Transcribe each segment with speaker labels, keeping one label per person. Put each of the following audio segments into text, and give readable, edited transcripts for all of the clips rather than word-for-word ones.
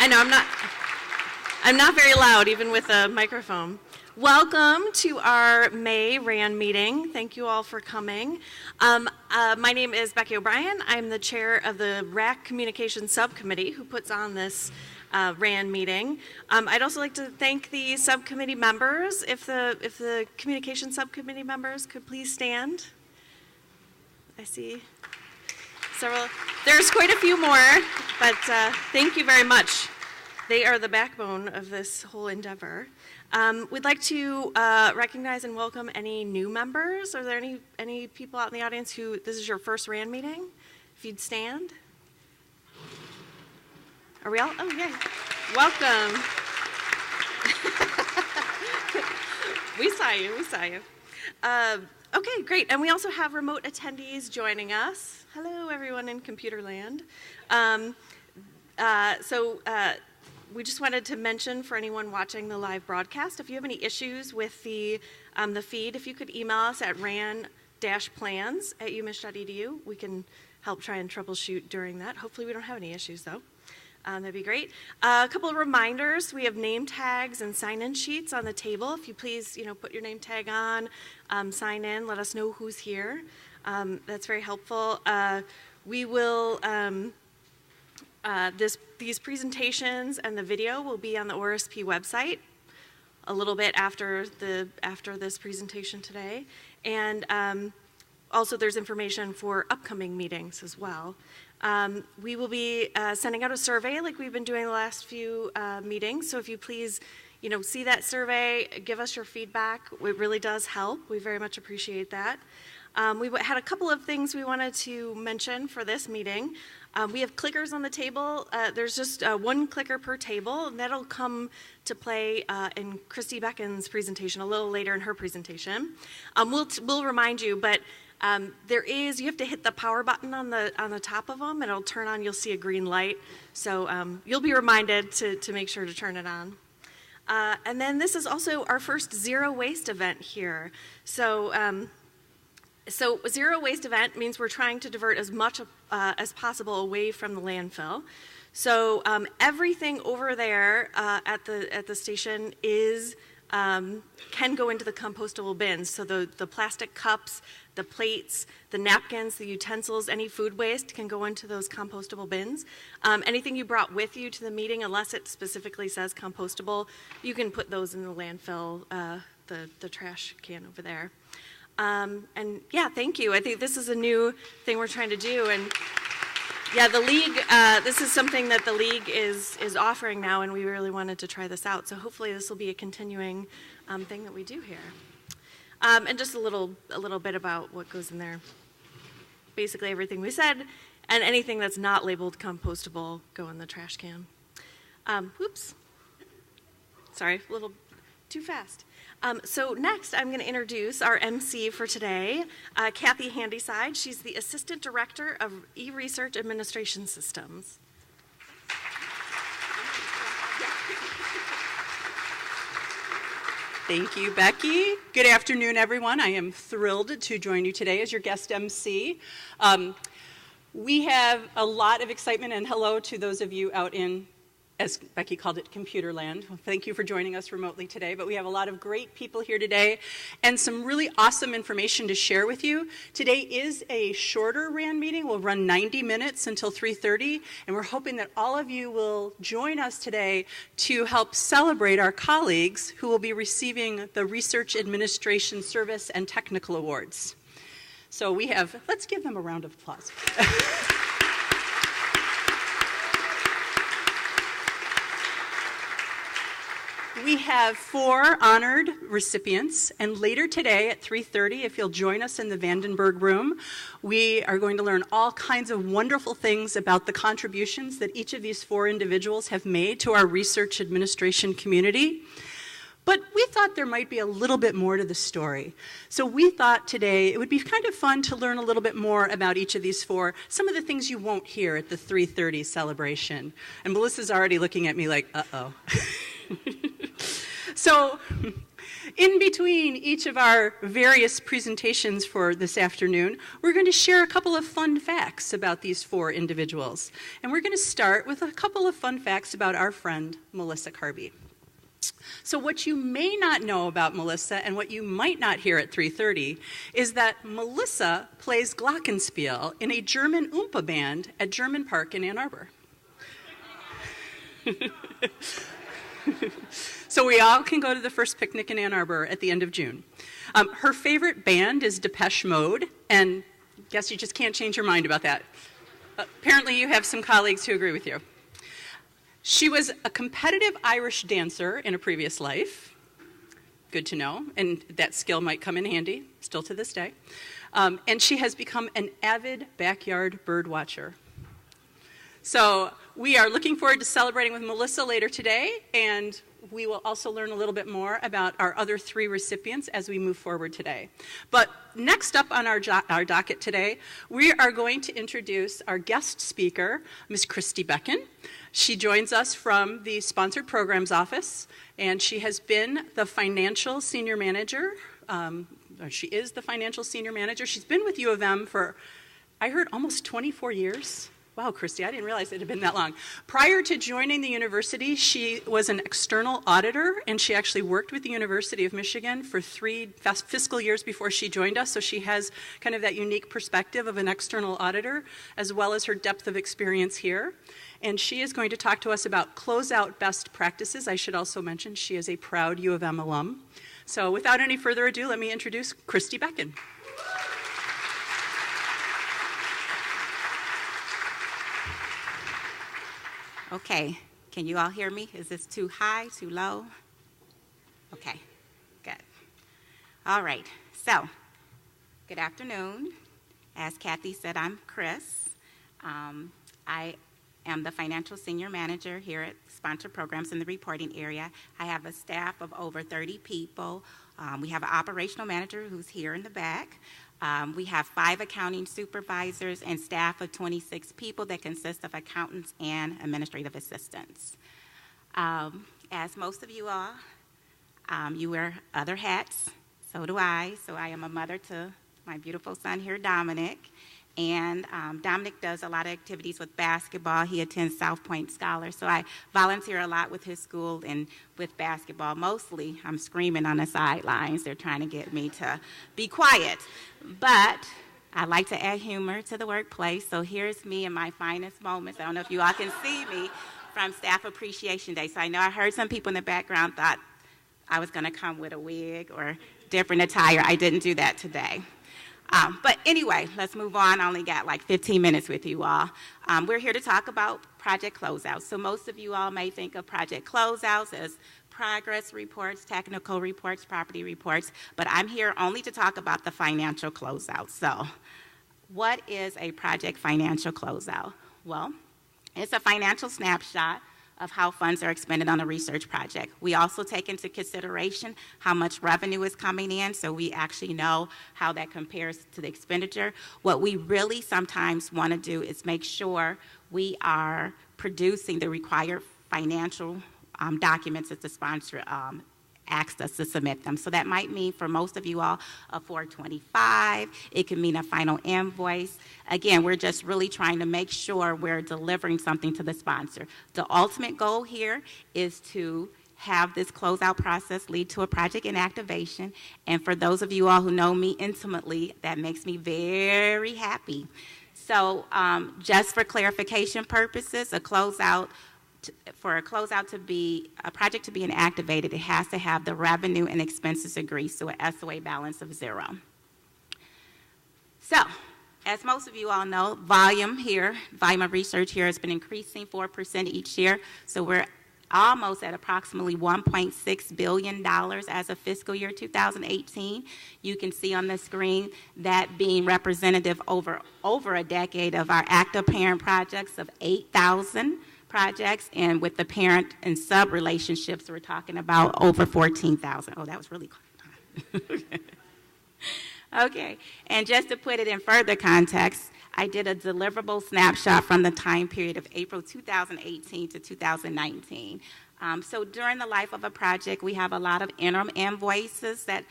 Speaker 1: I know, I'm not very loud, even with a microphone. Welcome to our May RAN meeting. Thank you all for coming. My name is Becky O'Brien. I'm the chair of the RAC Communications Subcommittee who puts on this RAN meeting. I'd also like to thank the subcommittee members. If the communication subcommittee members could please stand. I see several. There's quite a few more, but thank you very much. They are the backbone of this whole endeavor. We'd like to recognize and welcome any new members. Are there any people out in the audience who this is your first RAN meeting? If you'd stand. Are we all? Oh, yay. Welcome. We saw you. Okay, great. And we also have remote attendees joining us. Hello, everyone in computer land. We just wanted to mention for anyone watching the live broadcast, if you have any issues with the feed, if you could email us at ran-plans@umich.edu, we can help try and troubleshoot during that. Hopefully we don't have any issues, though. That'd be great. A couple of reminders. We have name tags and sign-in sheets on the table. If you please, put your name tag on, sign in, let us know who's here. That's very helpful. We will, these presentations and the video will be on the ORSP website a little bit after this presentation today. And also there's information for upcoming meetings as well. We will be sending out a survey like we've been doing the last few meetings. So if you please, see that survey, give us your feedback. It really does help. We very much appreciate that. We had a couple of things we wanted to mention for this meeting. We have clickers on the table. There's just one clicker per table, and that'll come to play in Christy Beckin's presentation a little later in her presentation. We'll remind you, but you have to hit the power button on the top of them, and it'll turn on. You'll see a green light, so you'll be reminded to make sure to turn it on. And then this is also our first zero waste event here. So a zero waste event means we're trying to divert as much as possible away from the landfill. So everything over there at the station can go into the compostable bins. So the plastic cups, the plates, the napkins, the utensils, any food waste can go into those compostable bins. Anything you brought with you to the meeting, unless it specifically says compostable, you can put those in the landfill, the trash can over there. And yeah, thank you. I think this is a new thing we're trying to do. And yeah, the league, this is something that the league is offering now, and we really wanted to try this out. So hopefully this will be a continuing thing that we do here. And just a little bit about what goes in there. Basically everything we said, and anything that's not labeled compostable go in the trash can. Whoops. Sorry, a little too fast. So next, I'm going to introduce our MC for today, Kathy Handyside. She's the Assistant Director of E-Research Administration Systems.
Speaker 2: Thank you, Becky. Good afternoon, everyone. I am thrilled to join you today as your guest MC. We have a lot of excitement, and hello to those of you out in, as Becky called it, computer land. Well, thank you for joining us remotely today, but we have a lot of great people here today and some really awesome information to share with you. Today is a shorter RAN meeting. We'll run 90 minutes until 3:30, and we're hoping that all of you will join us today to help celebrate our colleagues who will be receiving the Research Administration Service and Technical Awards. So let's give them a round of applause. We have 4 honored recipients, and later today at 3:30, if you'll join us in the Vandenberg room, we are going to learn all kinds of wonderful things about the contributions that each of these 4 individuals have made to our research administration community. But we thought there might be a little bit more to the story. So we thought today it would be kind of fun to learn a little bit more about each of these 4, some of the things you won't hear at the 3:30 celebration. And Melissa's already looking at me like, uh-oh. So In between each of our various presentations for this afternoon, we're going to share a couple of fun facts about these 4 individuals. And we're going to start with a couple of fun facts about our friend, Melissa Karby. So what you may not know about Melissa and what you might not hear at 3:30 is that Melissa plays glockenspiel in a German Oompa band at German Park in Ann Arbor. So we all can go to the first picnic in Ann Arbor at the end of June. Her favorite band is Depeche Mode, and guess you just can't change your mind about that. Apparently you have some colleagues who agree with you. She was a competitive Irish dancer in a previous life. Good to know, and that skill might come in handy, still to this day. And she has become an avid backyard bird watcher. So we are looking forward to celebrating with Melissa later today, and we will also learn a little bit more about our other 3 recipients as we move forward today. But next up on our docket today, we are going to introduce our guest speaker, Ms. Christy Becken. She joins us from the Sponsored Programs Office, and she has been the financial senior manager. She is the financial senior manager. She's been with U of M for, I heard, almost 24 years. Wow, Christy, I didn't realize it had been that long. Prior to joining the university, she was an external auditor, and she actually worked with the University of Michigan for 3 fiscal years before she joined us, so she has kind of that unique perspective of an external auditor, as well as her depth of experience here. And she is going to talk to us about closeout best practices. I should also mention she is a proud U of M alum. So without any further ado, let me introduce Christy Becken.
Speaker 3: Okay, can you all hear me? Is this too high, too low? Okay, good. All right, so good afternoon. As Kathy said, I'm Chris. I am the financial senior manager here at Sponsored Programs in the reporting area. I have a staff of over 30 people. We have an operational manager who's here in the back. We have 5 accounting supervisors and staff of 26 people that consist of accountants and administrative assistants. As most of you all, you wear other hats. So do I. So I am a mother to my beautiful son here, Dominic. And Dominic does a lot of activities with basketball. He attends South Point Scholar. So I volunteer a lot with his school and with basketball. Mostly, I'm screaming on the sidelines. They're trying to get me to be quiet. But I like to add humor to the workplace. So here's me in my finest moments. I don't know if you all can see me from Staff Appreciation Day. So I know I heard some people in the background thought I was going to come with a wig or different attire. I didn't do that today. But anyway, let's move on. I only got like 15 minutes with you all. We're here to talk about project closeouts. So most of you all may think of project closeouts as progress reports, technical reports, property reports, but I'm here only to talk about the financial closeout. So what is a project financial closeout? Well, it's a financial snapshot of how funds are expended on a research project. We also take into consideration how much revenue is coming in, so we actually know how that compares to the expenditure. What we really sometimes want to do is make sure we are producing the required financial documents that the sponsor asked us to submit them. So that might mean for most of you all a 425. It could mean a final invoice. Again, we're just really trying to make sure we're delivering something to the sponsor. The ultimate goal here is to have this closeout process lead to a project in activation. And for those of you all who know me intimately, that makes me very happy. So just for clarification purposes, for a closeout to be, a project to be inactivated, it has to have the revenue and expenses agree, so an SOA balance of 0. So, as most of you all know, volume of research here has been increasing 4% each year, so we're almost at approximately $1.6 billion as of fiscal year 2018. You can see on the screen that being representative over a decade of our active parent projects of 8,000 projects, and with the parent and sub relationships, we're talking about over 14,000. Oh, that was really cool. Okay, and just to put it in further context, I did a deliverable snapshot from the time period of April 2018 to 2019. So during the life of a project, we have a lot of interim invoices that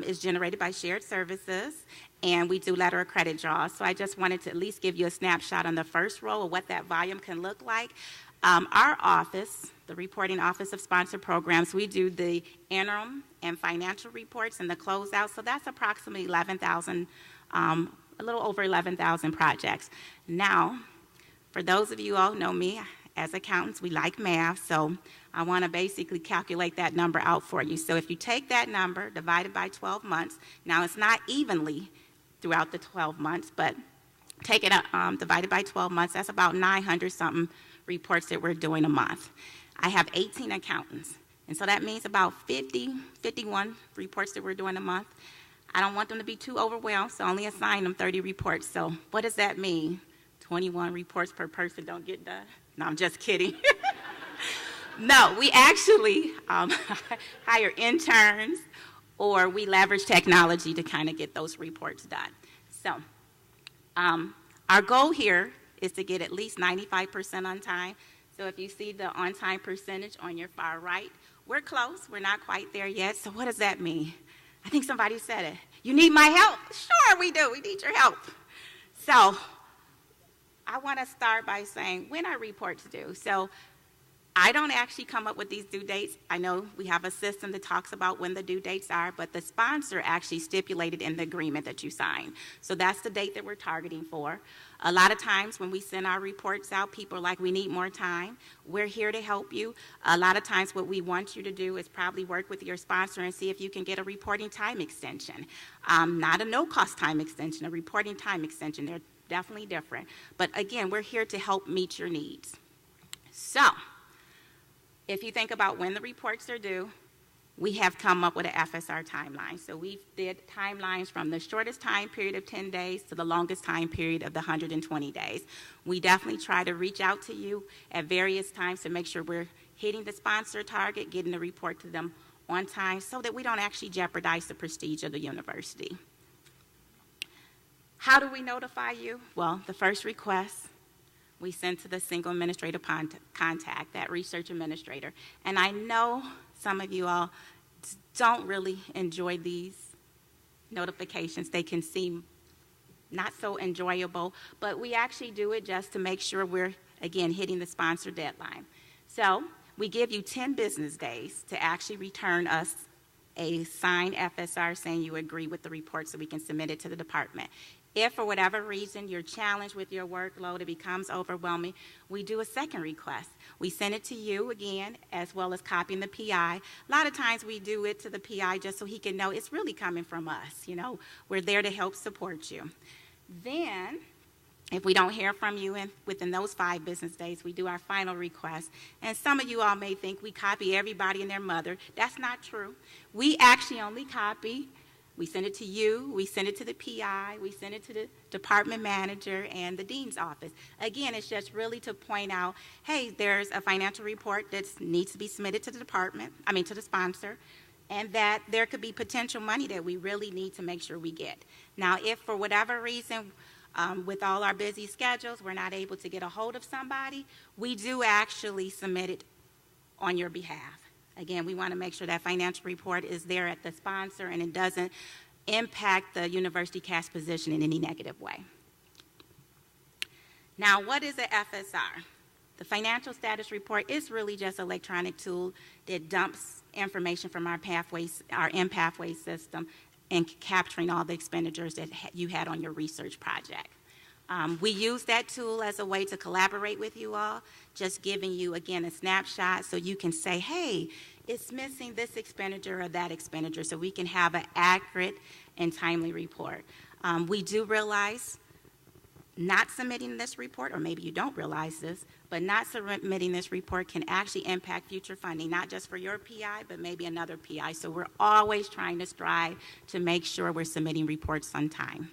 Speaker 3: is generated by shared services, and we do letter of credit draws. So I just wanted to at least give you a snapshot on the first row of what that volume can look like. Our office, the reporting office of sponsored programs, we do the interim and financial reports and the closeout. So that's approximately 11,000, a little over 11,000 projects. Now, for those of you all who know me, as accountants, we like math, so I want to basically calculate that number out for you. So if you take that number divided by 12 months, now it's not evenly throughout the 12 months, but take it divided by 12 months, that's about 900-something reports that we're doing a month. I have 18 accountants, and so that means about 51 reports that we're doing a month. I don't want them to be too overwhelmed, so I only assign them 30 reports. So what does that mean? 21 reports per person don't get done? No, I'm just kidding. No, we actually hire interns, or we leverage technology to kind of get those reports done. So our goal here is to get at least 95% on time. So if you see the on-time percentage on your far right, we're close. We're not quite there yet. So what does that mean? I think somebody said it. You need my help? Sure, we do. We need your help. So I want to start by saying when our reports due. So I don't actually come up with these due dates. I know we have a system that talks about when the due dates are, but the sponsor actually stipulated in the agreement that you sign. So that's the date that we're targeting for. A lot of times when we send our reports out, people are like, we need more time. We're here to help you. A lot of times what we want you to do is probably work with your sponsor and see if you can get a reporting time extension. Not a no-cost time extension, a reporting time extension. They're definitely different. But again, we're here to help meet your needs. So if you think about when the reports are due, we have come up with an FSR timeline. So we did timelines from the shortest time period of 10 days to the longest time period of the 120 days. We definitely try to reach out to you at various times to make sure we're hitting the sponsor target, getting the report to them on time so that we don't actually jeopardize the prestige of the university. How do we notify you? Well, the first request we send to the single administrative contact, that research administrator. And I know some of you all don't really enjoy these notifications. They can seem not so enjoyable, but we actually do it just to make sure we're, again, hitting the sponsor deadline. So we give you 10 business days to actually return us a signed FSR saying you agree with the report so we can submit it to the department. If, for whatever reason, you're challenged with your workload, it becomes overwhelming, we do a second request. We send it to you again, as well as copying the PI. A lot of times we do it to the PI just so he can know it's really coming from us. You know, we're there to help support you. Then, if we don't hear from you within those 5 business days, we do our final request. And some of you all may think we copy everybody and their mother. That's not true. We actually only copy. We send it to you, we send it to the PI, we send it to the department manager and the dean's office. Again, it's just really to point out, hey, there's a financial report that needs to be submitted to the to the sponsor, and that there could be potential money that we really need to make sure we get. Now, if for whatever reason, with all our busy schedules, we're not able to get a hold of somebody, we do actually submit it on your behalf. Again, we want to make sure that financial report is there at the sponsor and it doesn't impact the university cash position in any negative way. Now, what is an FSR? The financial status report is really just an electronic tool that dumps information from our in-pathway system and capturing all the expenditures that you had on your research project. We use that tool as a way to collaborate with you all, just giving you, again, a snapshot so you can say, hey, it's missing this expenditure or that expenditure, so we can have an accurate and timely report. We do realize not submitting this report, or maybe you don't realize this, but not submitting this report can actually impact future funding, not just for your PI, but maybe another PI. So we're always trying to strive to make sure we're submitting reports on time.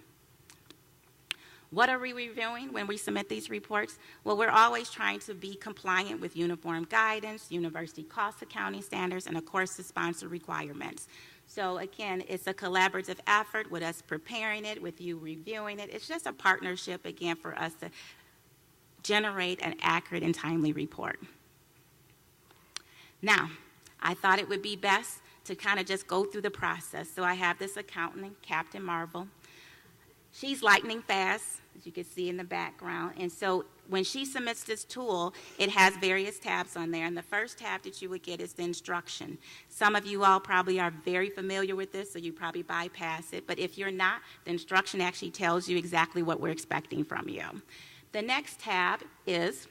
Speaker 3: What are we reviewing when we submit these reports? Well, we're always trying to be compliant with uniform guidance, university cost accounting standards, and of course the sponsor requirements. So again, it's a collaborative effort with us preparing it, with you reviewing it. It's just a partnership, again, for us to generate an accurate and timely report. Now, I thought it would be best to kind of just go through the process. So I have this accountant, Captain Marvel. She's lightning fast, as you can see in the background. And so when she submits this tool, it has various tabs on there. And the first tab that you would get is the instruction. Some of you all probably are very familiar with this, so you probably bypass it. But if you're not, the instruction actually tells you exactly what we're expecting from you. The next tab is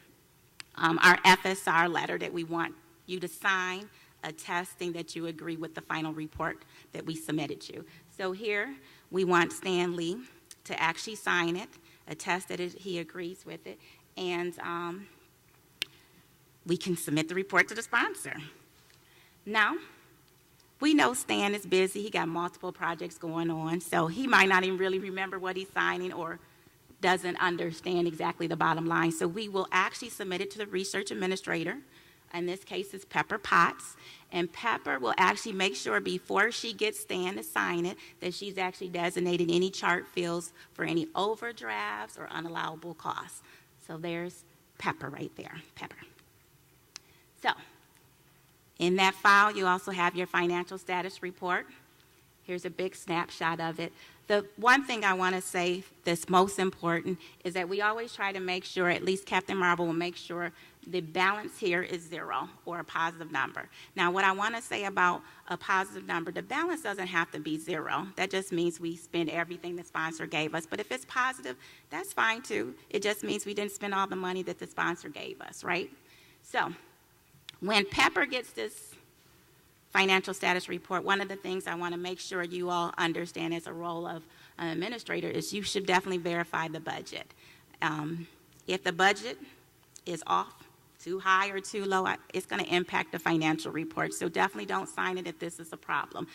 Speaker 3: our FSR letter that we want you to sign, attesting that you agree with the final report that we submitted you. So here, we want Stan Lee to actually sign it, attest that he agrees with it, and we can submit the report to the sponsor. Now, we know Stan is busy. He got multiple projects going on, so he might not even really remember what he's signing or doesn't understand exactly the bottom line. So we will actually submit it to the research administrator. In this case, it's Pepper Potts. And Pepper will actually make sure before she gets Stan to sign it that she's actually designated any chart fields for any overdrafts or unallowable costs. So there's Pepper right there, Pepper. So in that file, you also have your financial status report. Here's a big snapshot of it. The one thing I want to say that's most important is that we always try to make sure, at least Captain Marble will make sure, the balance here is 0 or a positive number. Now, what I want to say about a positive number, the balance doesn't have to be 0. That just means we spend everything the sponsor gave us. But if it's positive, that's fine too. It just means we didn't spend all the money that the sponsor gave us, right? So when Pepper gets this financial status report, one of the things I want to make sure you all understand as a role of an administrator is you should definitely verify the budget. If the budget is off, too high or too low, it's going to impact the financial report. So definitely don't sign it if this is a problem.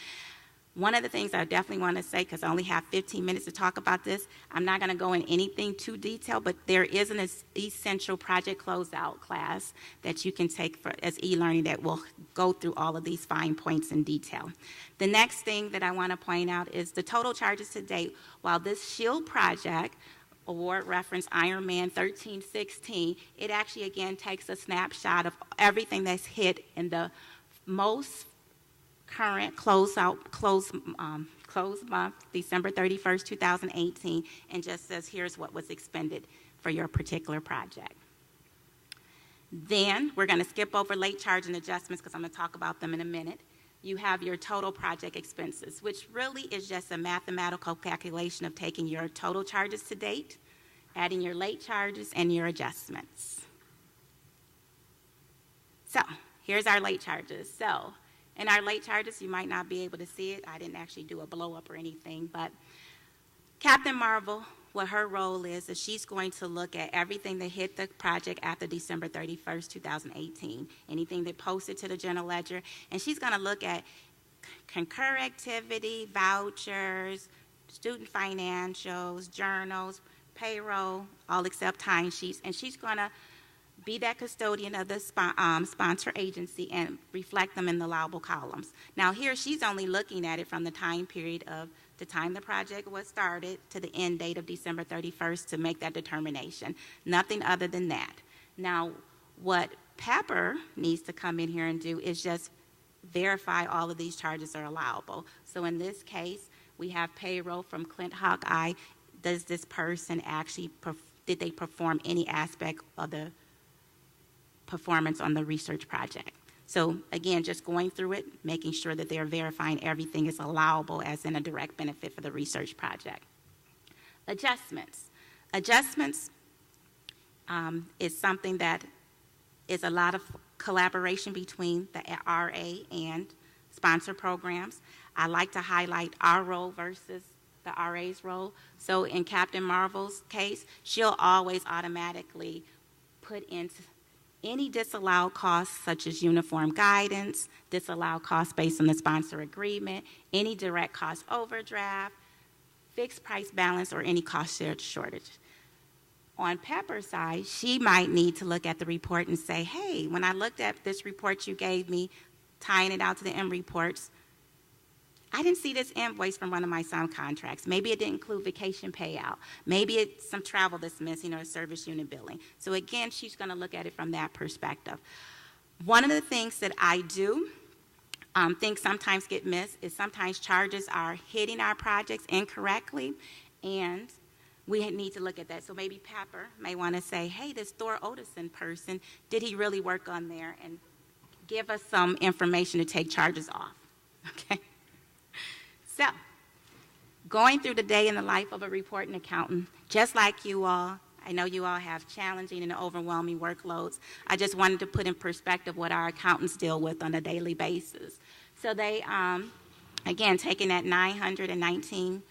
Speaker 3: One of the things I definitely want to say, because I only have 15 minutes to talk about this, I'm not going to go in anything too detailed, but there is an essential project closeout class that you can take as e-learning that will go through all of these fine points in detail. The next thing that I want to point out is the total charges to date. While this SHIELD project, award reference Ironman 1316, it actually again takes a snapshot of everything that's hit in the most current close month, December 31st, 2018, and just says here's what was expended for your particular project. Then we're going to skip over late charge and adjustments because I'm going to talk about them in a minute. You have your total project expenses, which really is just a mathematical calculation of taking your total charges to date, adding your late charges, and your adjustments. So here's our late charges. So in our late charges, you might not be able to see it. I didn't actually do a blow-up or anything, but Captain Marvel, what her role is she's going to look at everything that hit the project after December 31st, 2018, anything that posted to the general ledger, and she's going to look at concur activity, vouchers, student financials, journals, payroll, all except timesheets, and she's going to be that custodian of the sponsor agency and reflect them in the allowable columns. Now here she's only looking at it from the time period of the time the project was started to the end date of December 31st to make that determination. Nothing other than that. Now what Pepper needs to come in here and do is just verify all of these charges are allowable. So in this case, we have payroll from Clint Hawkeye. Does this person actually, did they perform any aspect of the performance on the research project? So again, just going through it, making sure that they're verifying everything is allowable as in a direct benefit for the research project. Adjustments. Adjustments is something that is a lot of collaboration between the RA and sponsor programs. I like to highlight our role versus the RA's role. So in Captain Marvel's case, she'll always automatically put into any disallowed costs such as uniform guidance, disallowed costs based on the sponsor agreement, any direct cost overdraft, fixed price balance, or any cost shortage. On Pepper's side, she might need to look at the report and say, hey, when I looked at this report you gave me, tying it out to the M reports, I didn't see this invoice from one of my subcontracts. Maybe it didn't include vacation payout. Maybe it's some travel that's missing or service unit billing. So again, she's going to look at it from that perspective. One of the things that I do think sometimes get missed is sometimes charges are hitting our projects incorrectly, and we need to look at that. So maybe Pepper may want to say, hey, this Thor Otison person, did he really work on there? And give us some information to take charges off, okay? So, going through the day in the life of a reporting accountant, just like you all, I know you all have challenging and overwhelming workloads. I just wanted to put in perspective what our accountants deal with on a daily basis. So they, again, taking that 919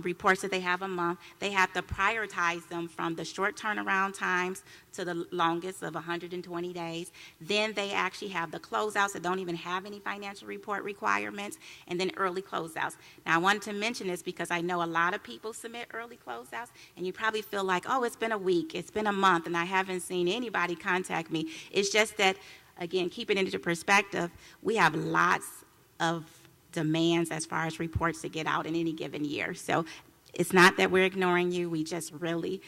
Speaker 3: reports that they have a month, they have to prioritize them from the short turnaround times to the longest of 120 days. Then they actually have the closeouts that don't even have any financial report requirements, and then early closeouts. Now, I wanted to mention this because I know a lot of people submit early closeouts, and you probably feel like, oh, it's been a week, it's been a month, and I haven't seen anybody contact me. It's just that, again, keeping it into perspective, we have lots of demands as far as reports to get out in any given year. So it's not that we're ignoring you, we just really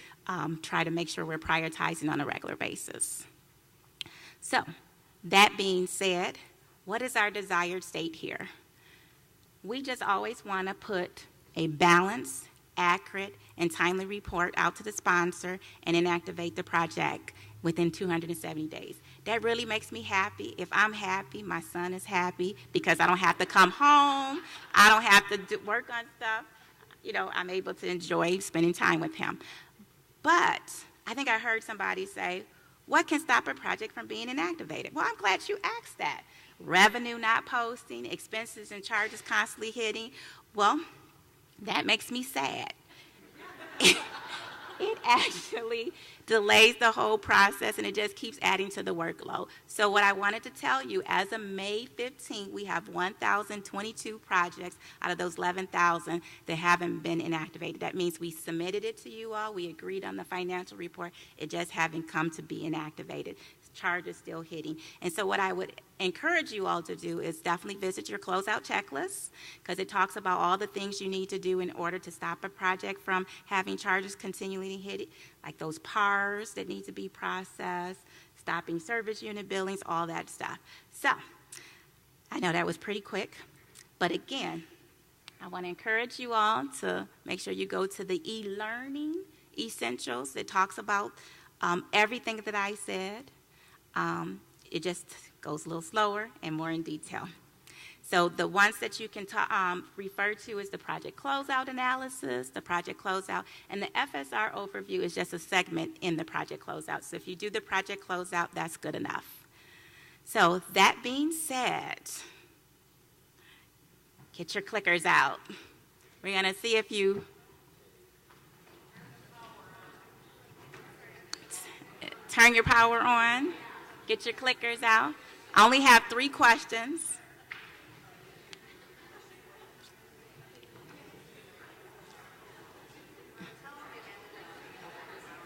Speaker 3: try to make sure we're prioritizing on a regular basis. So that being said, what is our desired state here? We just always want to put a balanced, accurate, and timely report out to the sponsor and inactivate the project within 270 days. That really makes me happy. If I'm happy, my son is happy because I don't have to come home. I don't have to work on stuff. You know, I'm able to enjoy spending time with him. But I think I heard somebody say, what can stop a project from being inactivated? Well, I'm glad you asked that. Revenue not posting, expenses and charges constantly hitting. Well, that makes me sad. It actually delays the whole process, and it just keeps adding to the workload. So what I wanted to tell you, as of May 15th, we have 1,022 projects out of those 11,000 that haven't been inactivated. That means we submitted it to you all. We agreed on the financial report. It just haven't come to be inactivated. Charges still hitting. And so what I would encourage you all to do is definitely visit your closeout checklist, because it talks about all the things you need to do in order to stop a project from having charges continually hitting, like those PARs that need to be processed, stopping service unit billings, all that stuff. So I know that was pretty quick, but again, I want to encourage you all to make sure you go to the e-learning essentials that talks about everything that I said. It just goes a little slower and more in detail. So the ones that you can refer to is the project closeout analysis, the project closeout, and the FSR overview is just a segment in the project closeout. So if you do the project closeout, that's good enough. So that being said, get your clickers out. We're going to see if you turn your power on. Get your clickers out. I only have 3 questions.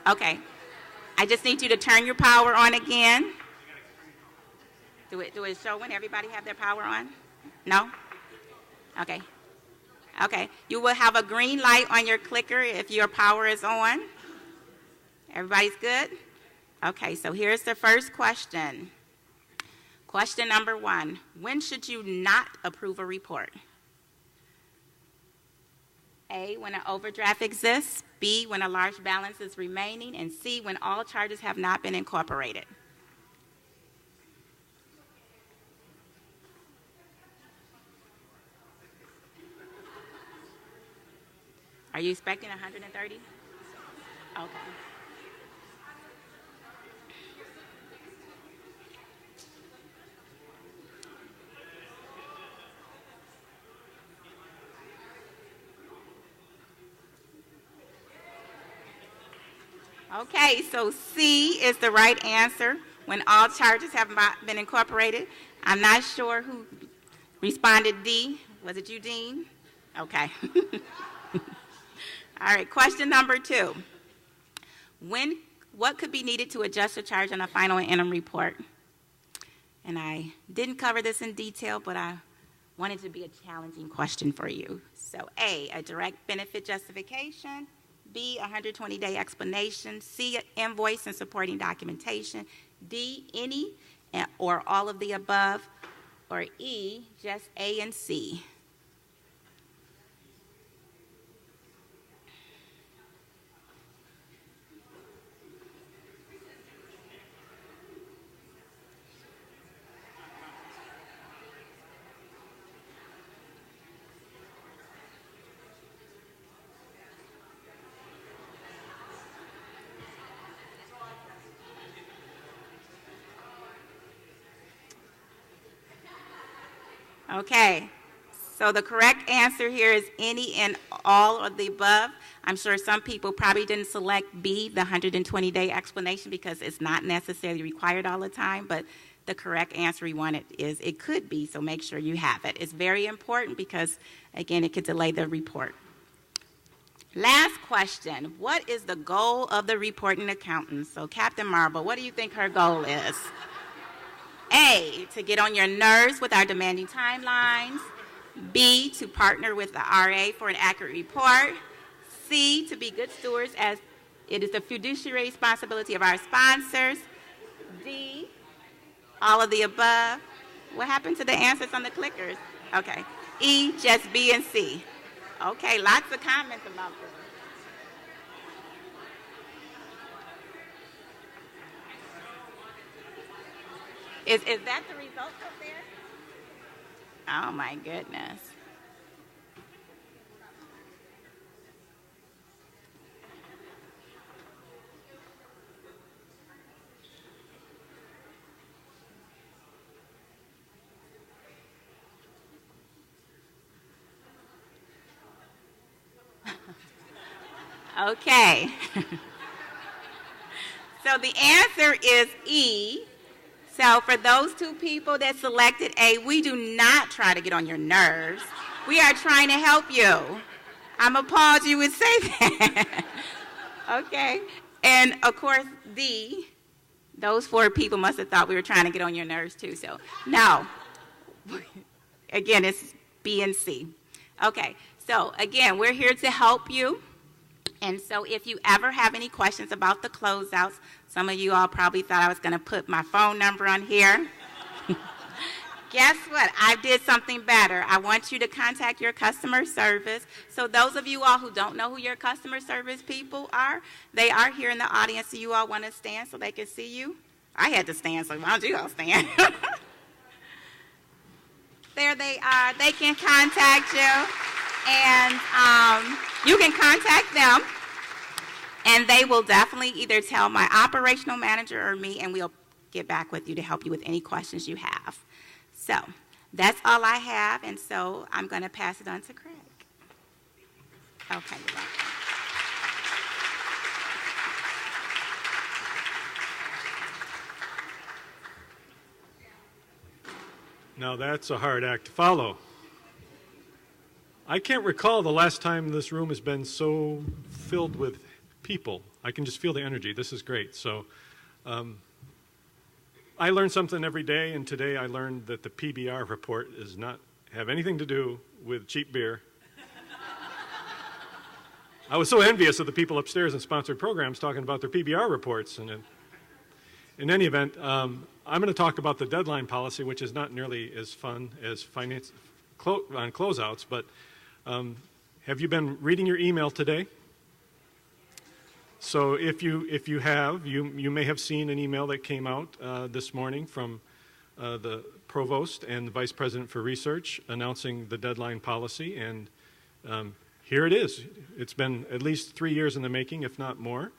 Speaker 3: Okay. I just need you to turn your power on again. Do it show when everybody have their power on? No? Okay. Okay. You will have a green light on your clicker if your power is on. Everybody's good? Okay, so here's the first question. Question number 1, when should you not approve a report? A, when an overdraft exists, B, when a large balance is remaining, and C, when all charges have not been incorporated. Are you expecting 130? Okay. Okay, so C is the right answer, when all charges have not been incorporated. I'm not sure who responded D. Was it you, Dean? Okay. All right, question number 2. What could be needed to adjust a charge on a final and interim report? And I didn't cover this in detail, but I wanted to be a challenging question for you. So A, a direct benefit justification. B, 120-day explanation. C, invoice and supporting documentation. D, any or all of the above. Or E, just A and C. Okay, so the correct answer here is any and all of the above. I'm sure some people probably didn't select B, the 120-day explanation, because it's not necessarily required all the time, but the correct answer we wanted is it could be, so make sure you have it. It's very important because, again, it could delay the report. Last question, what is the goal of the reporting accountant? So Captain Marble, what do you think her goal is? A, to get on your nerves with our demanding timelines. B, to partner with the RA for an accurate report. C, to be good stewards as it is the fiduciary responsibility of our sponsors. D, all of the above. What happened to the answers on the clickers? Okay. E, just B and C. Okay, lots of comments about this. Is that the result up there? Oh my goodness. Okay. So the answer is E. So for those two people that selected A, we do not try to get on your nerves. We are trying to help you. I'm appalled you would say that. Okay. And of course, D, those 4 people must have thought we were trying to get on your nerves too. So no. Again, it's B and C. Okay. So again, we're here to help you. And so if you ever have any questions about the closeouts, some of you all probably thought I was going to put my phone number on here. Guess what? I did something better. I want you to contact your customer service. So those of you all who don't know who your customer service people are, they are here in the audience. So you all want to stand so they can see you? I had to stand, so why don't you all stand? There they are. They can contact you. And you can contact them, and they will definitely either tell my operational manager or me, and we'll get back with you to help you with any questions you have. So that's all I have, and so I'm going to pass it on to Craig. Okay, you're welcome.
Speaker 4: Now that's a hard act to follow. I can't recall the last time this room has been so filled with people. I can just feel the energy. This is great. So I learn something every day, and today I learned that the PBR report does not have anything to do with cheap beer. I was so envious of the people upstairs in sponsored programs talking about their PBR reports. And in any event, I'm going to talk about the deadline policy, which is not nearly as fun as finance on closeouts, but have you been reading your email today? So if you have, you may have seen an email that came out this morning from the provost and the vice president for research announcing the deadline policy, and here it is. It's been at least 3 years in the making, if not more,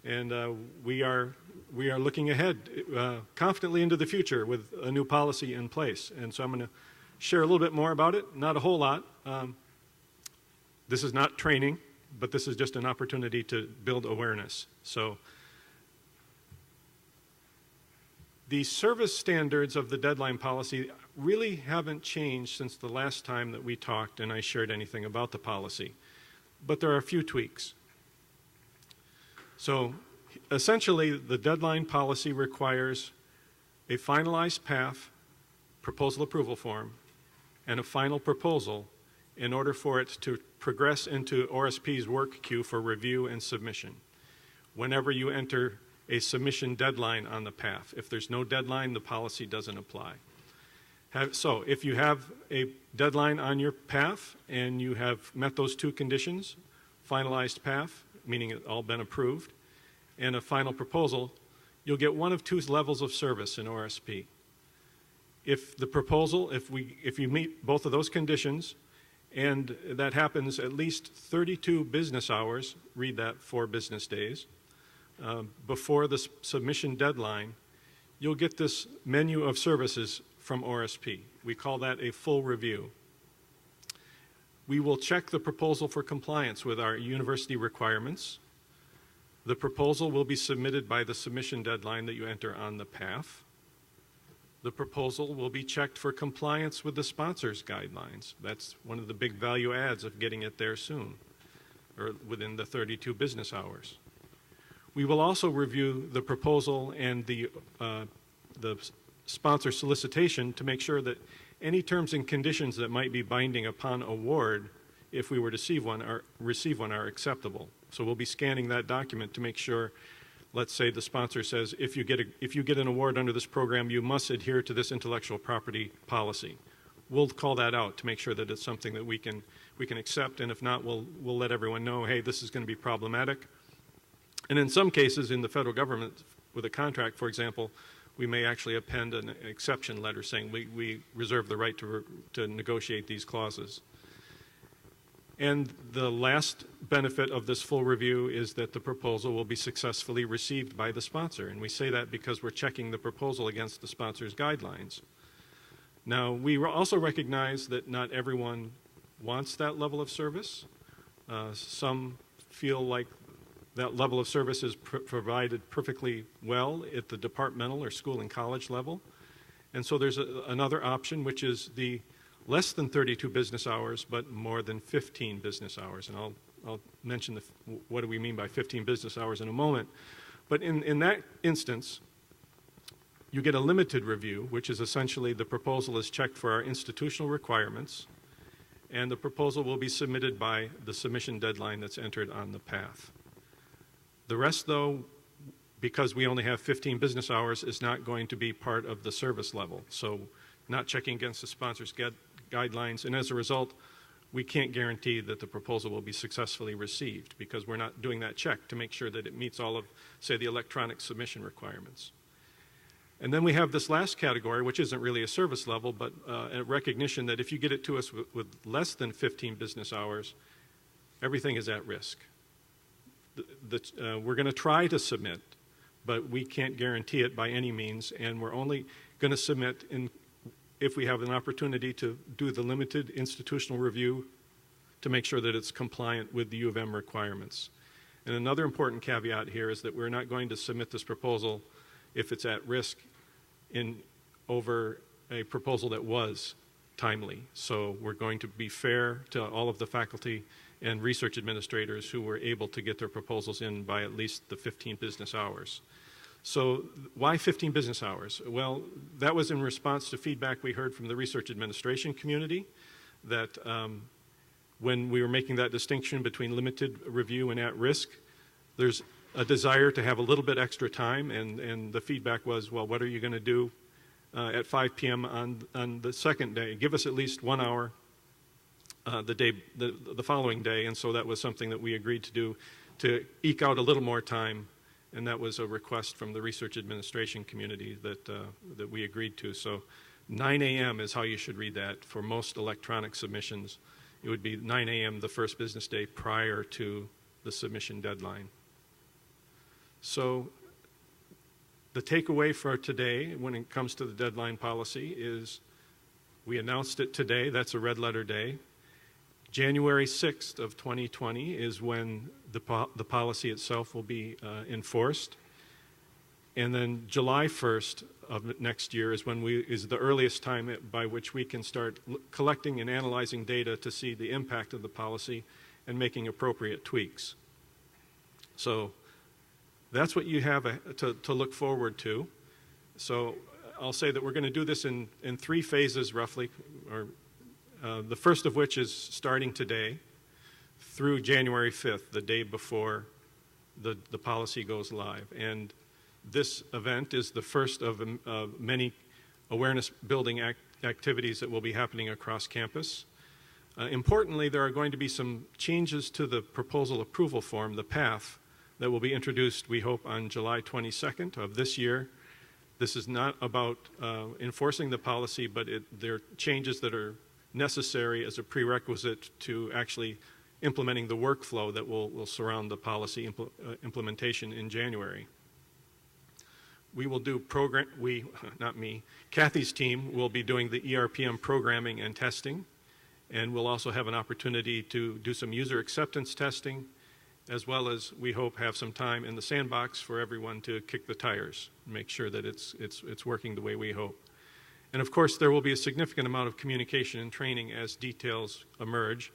Speaker 4: and we are looking ahead confidently into the future with a new policy in place. And so I'm going to share a little bit more about it, not a whole lot. This is not training, but this is just an opportunity to build awareness. So the service standards of the deadline policy really haven't changed since the last time that we talked and I shared anything about the policy, but there are a few tweaks. So essentially, the deadline policy requires a finalized PAF, proposal approval form, and a final proposal in order for it to progress into ORSP's work queue for review and submission. Whenever you enter a submission deadline on the PAF. If there's no deadline, the policy doesn't apply. So if you have a deadline on your PAF and you have met those two conditions, finalized PAF, meaning it's all been approved, and a final proposal, you'll get one of two levels of service in ORSP. If the proposal, if you meet both of those conditions, and that happens at least 32 business hours, read that 4 business days, before the submission deadline, you'll get this menu of services from ORSP. We call that a full review. We will check the proposal for compliance with our university requirements. The proposal will be submitted by the submission deadline that you enter on the PAF. The proposal will be checked for compliance with the sponsor's guidelines. That's one of the big value adds of getting it there soon, or within the 32 business hours. We will also review the proposal and the sponsor solicitation to make sure that any terms and conditions that might be binding upon award, if we were to receive one, are acceptable. So we'll be scanning that document to make sure, let's say the sponsor says, if you get an award under this program, you must adhere to this intellectual property policy. We'll call that out to make sure that it's something that we can accept, and if not, we'll let everyone know, hey, this is going to be problematic. And in some cases, in the federal government, with a contract, for example, we may actually append an exception letter saying we reserve the right to negotiate these clauses. And the last benefit of this full review is that the proposal will be successfully received by the sponsor. And we say that because we're checking the proposal against the sponsor's guidelines. Now, we also recognize that not everyone wants that level of service. Some feel like that level of service is provided perfectly well at the departmental or school and college level. And so there's another option, which is the less than 32 business hours, but more than 15 business hours. And I'll mention what do we mean by 15 business hours in a moment. But in that instance, you get a limited review, which is essentially the proposal is checked for our institutional requirements, and the proposal will be submitted by the submission deadline that's entered on the PAF. The rest, though, because we only have 15 business hours, is not going to be part of the service level. So not checking against the sponsor's guidelines, and as a result, we can't guarantee that the proposal will be successfully received because we're not doing that check to make sure that it meets all of, say, the electronic submission requirements. And then we have this last category, which isn't really a service level, but a recognition that if you get it to us with less than 15 business hours, everything is at risk. We're going to try to submit, but we can't guarantee it by any means, and we're only going to submit if we have an opportunity to do the limited institutional review to make sure that it's compliant with the U of M requirements. And another important caveat here is that we're not going to submit this proposal if it's at risk over a proposal that was timely. So we're going to be fair to all of the faculty and research administrators who were able to get their proposals in by at least the 15 business hours. So why 15 business hours? Well, that was in response to feedback we heard from the research administration community that when we were making that distinction between limited review and at risk, there's a desire to have a little bit extra time, and the feedback was, well, what are you going to do at 5 p.m. on the second day? Give us at least 1 hour the following day, and so that was something that we agreed to do to eke out a little more time, and that was a request from the research administration community that we agreed to. So 9 a.m. is how you should read that. For most electronic submissions, it would be 9 a.m. the first business day prior to the submission deadline. So the takeaway for today when it comes to the deadline policy is we announced it today. That's a red letter day. January 6th of 2020 is when the policy itself will be enforced. And then July 1st of next year is is the earliest time by which we can start collecting and analyzing data to see the impact of the policy and making appropriate tweaks. So that's what you have to look forward to. So I'll say that we're going to do this in 3 phases roughly, or The first of which is starting today through January 5th, the day before the policy goes live. And this event is the first of many awareness building activities that will be happening across campus. Importantly, there are going to be some changes to the proposal approval form, the PAF, that will be introduced, we hope, on July 22nd of this year. This is not about enforcing the policy, but there are changes that are necessary as a prerequisite to actually implementing the workflow that will surround the policy implementation in January. We will do not me, Kathy's team will be doing the ERPM programming and testing, and we'll also have an opportunity to do some user acceptance testing, as well as, we hope, have some time in the sandbox for everyone to kick the tires, make sure that it's working the way we hope. And of course, there will be a significant amount of communication and training as details emerge,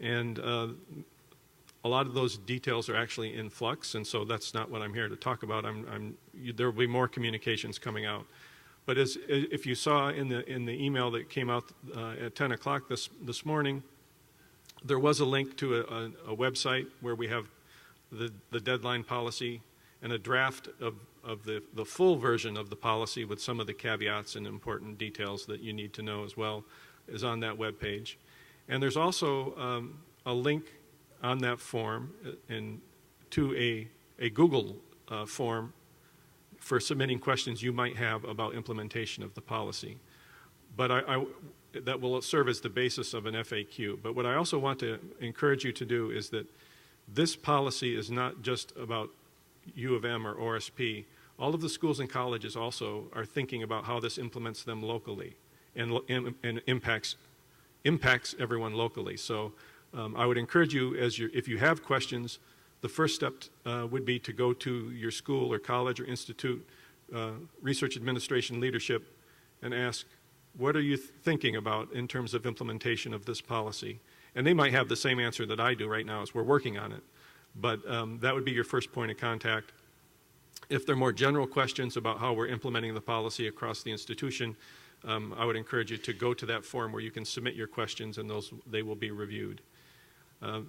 Speaker 4: and a lot of those details are actually in flux, and so that's not what I'm here to talk about. There will be more communications coming out. But if you saw in the email that came out at 10 o'clock this morning, there was a link to a website where we have the deadline policy and a draft of the full version of the policy with some of the caveats and important details that you need to know as well is on that web page. And there's also a link on that form to a Google form for submitting questions you might have about implementation of the policy. But that will serve as the basis of an FAQ. But what I also want to encourage you to do is that this policy is not just about U of M or ORSP. All of the schools and colleges also are thinking about how this implements them locally and impacts everyone locally. So I would encourage you, if you have questions, the first step would be to go to your school or college or institute research administration leadership and ask, what are you thinking about in terms of implementation of this policy? And they might have the same answer that I do right now as we're working on it. But that would be your first point of contact. If there are more general questions about how we're implementing the policy across the institution, I would encourage you to go to that forum where you can submit your questions, and they will be reviewed.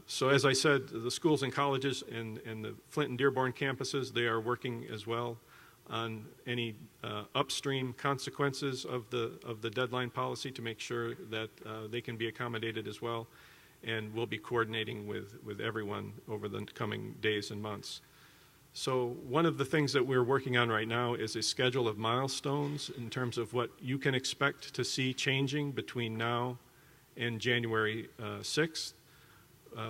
Speaker 4: So as I said, the schools and colleges and the Flint and Dearborn campuses, they are working as well on any upstream consequences of the deadline policy to make sure that they can be accommodated as well. And we'll be coordinating with everyone over the coming days and months. So one of the things that we're working on right now is a schedule of milestones in terms of what you can expect to see changing between now and January 6th.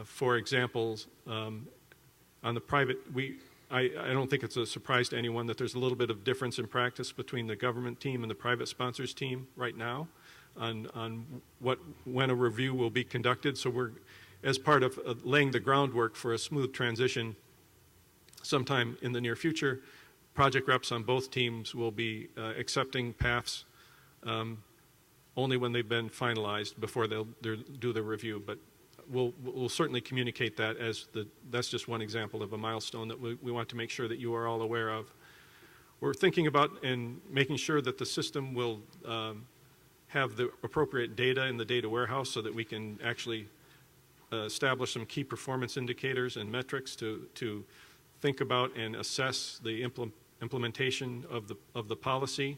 Speaker 4: For example, on the private, I don't think it's a surprise to anyone that there's a little bit of difference in practice between the government team and the private sponsors team right now on when a review will be conducted. So we're, as part of laying the groundwork for a smooth transition sometime in the near future, project reps on both teams will be accepting PAFs only when they've been finalized before they'll do the review. But we'll certainly communicate that that's just one example of a milestone that we want to make sure that you are all aware of. We're thinking about and making sure that the system will have the appropriate data in the data warehouse so that we can actually establish some key performance indicators and metrics to think about and assess the implementation of the policy.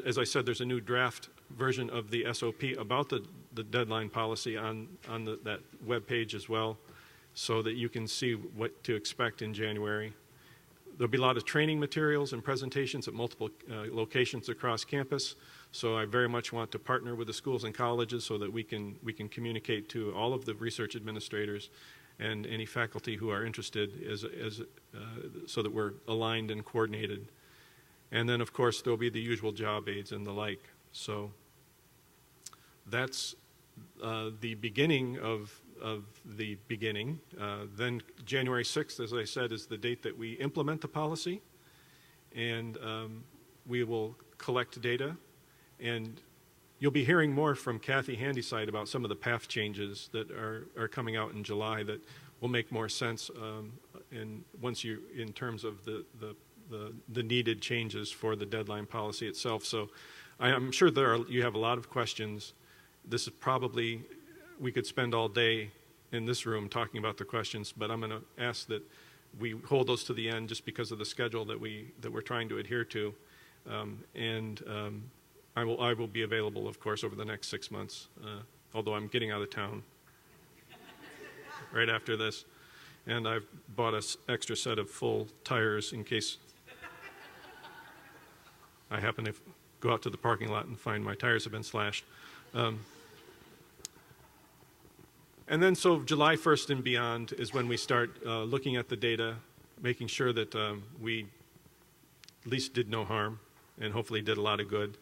Speaker 4: As I said, there's a new draft version of the SOP about the deadline policy on that web page as well, so that you can see what to expect in January. There'll be a lot of training materials and presentations at multiple locations across campus, so I very much want to partner with the schools and colleges so that we can communicate to all of the research administrators and any faculty who are interested so that we're aligned and coordinated. And then, of course, there'll be the usual job aids and the like. So that's the beginning of the beginning. Then January 6th, as I said, is the date that we implement the policy. And we will collect data. And you'll be hearing more from Kathy Handyside about some of the PAF changes that are coming out in July that will make more sense in terms of the needed changes for the deadline policy itself. So I'm sure you have a lot of questions, this is probably, we could spend all day in this room talking about the questions, but I'm going to ask that we hold those to the end just because of the schedule that we're trying to adhere to. I will be available, of course, over the next 6 months, although I'm getting out of town right after this. And I've bought an extra set of full tires in case I happen to go out to the parking lot and find my tires have been slashed. And then so July 1st and beyond is when we start looking at the data, making sure that we at least did no harm and hopefully did a lot of good,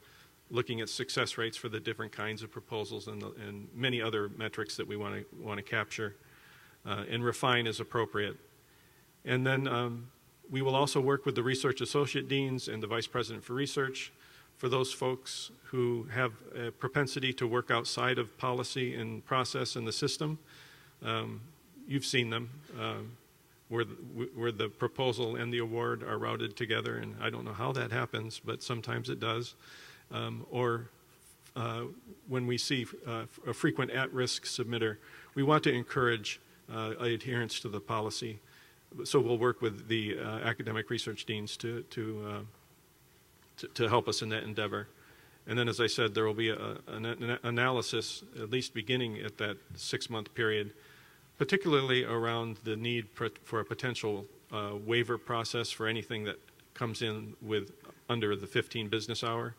Speaker 4: looking at success rates for the different kinds of proposals and many other metrics that we want to capture and refine as appropriate. And then we will also work with the research associate deans and the vice president for research for those folks who have a propensity to work outside of policy and process in the system. You've seen them, where the proposal and the award are routed together, and I don't know how that happens, but sometimes it does. Or when we see a frequent at-risk submitter, we want to encourage adherence to the policy. So we'll work with the academic research deans to help us in that endeavor. And then, as I said, there will be an analysis, at least beginning at that 6-month period, particularly around the need for a potential waiver process for anything that comes in with under the 15 business hour.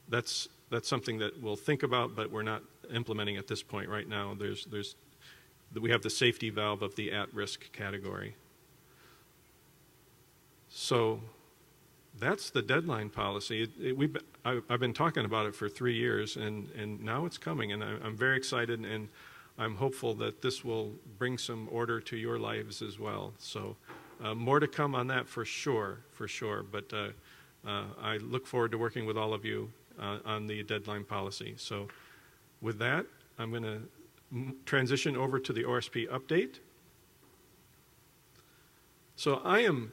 Speaker 4: That's something that we'll think about, but we're not implementing at this point right now. We have the safety valve of the at-risk category. So that's the deadline policy. I've been talking about it for 3 years, and now it's coming, and I'm very excited, and I'm hopeful that this will bring some order to your lives as well. So more to come on that for sure, but I look forward to working with all of you on the deadline policy. So with that, I'm going to transition over to the ORSP update. So I am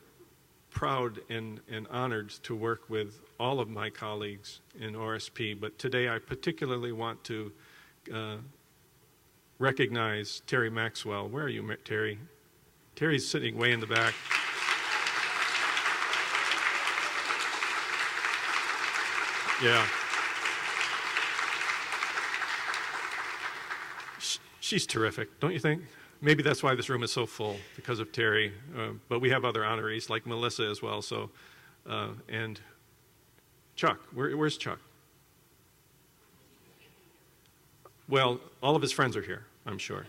Speaker 4: proud and honored to work with all of my colleagues in ORSP, but today I particularly want to recognize Terri Maxwell. Where are you, Terri? Terri's sitting way in the back. Yeah. She's terrific, don't you think? Maybe that's why this room is so full, because of Terri. But we have other honorees, like Melissa as well. So, and Chuck, where's Chuck? Well, all of his friends are here, I'm sure.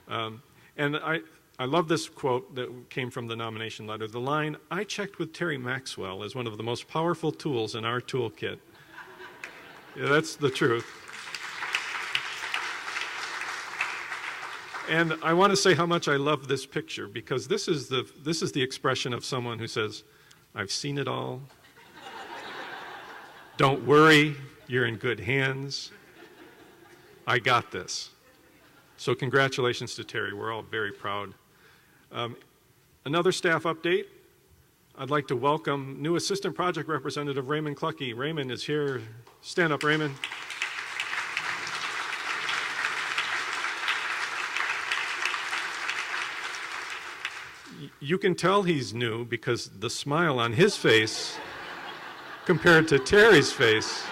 Speaker 4: And I love this quote that came from the nomination letter. The line, "I checked with Terri Maxwell," is one of the most powerful tools in our toolkit. Yeah, that's the truth. And I want to say how much I love this picture, because this is the expression of someone who says, "I've seen it all. Don't worry, you're in good hands. I got this." So congratulations to Terri. We're all very proud. Another staff update. I'd like to welcome new Assistant Project Representative Raymond Cluckey. Raymond is here. Stand up, Raymond. You can tell he's new because the smile on his face compared to Terri's face.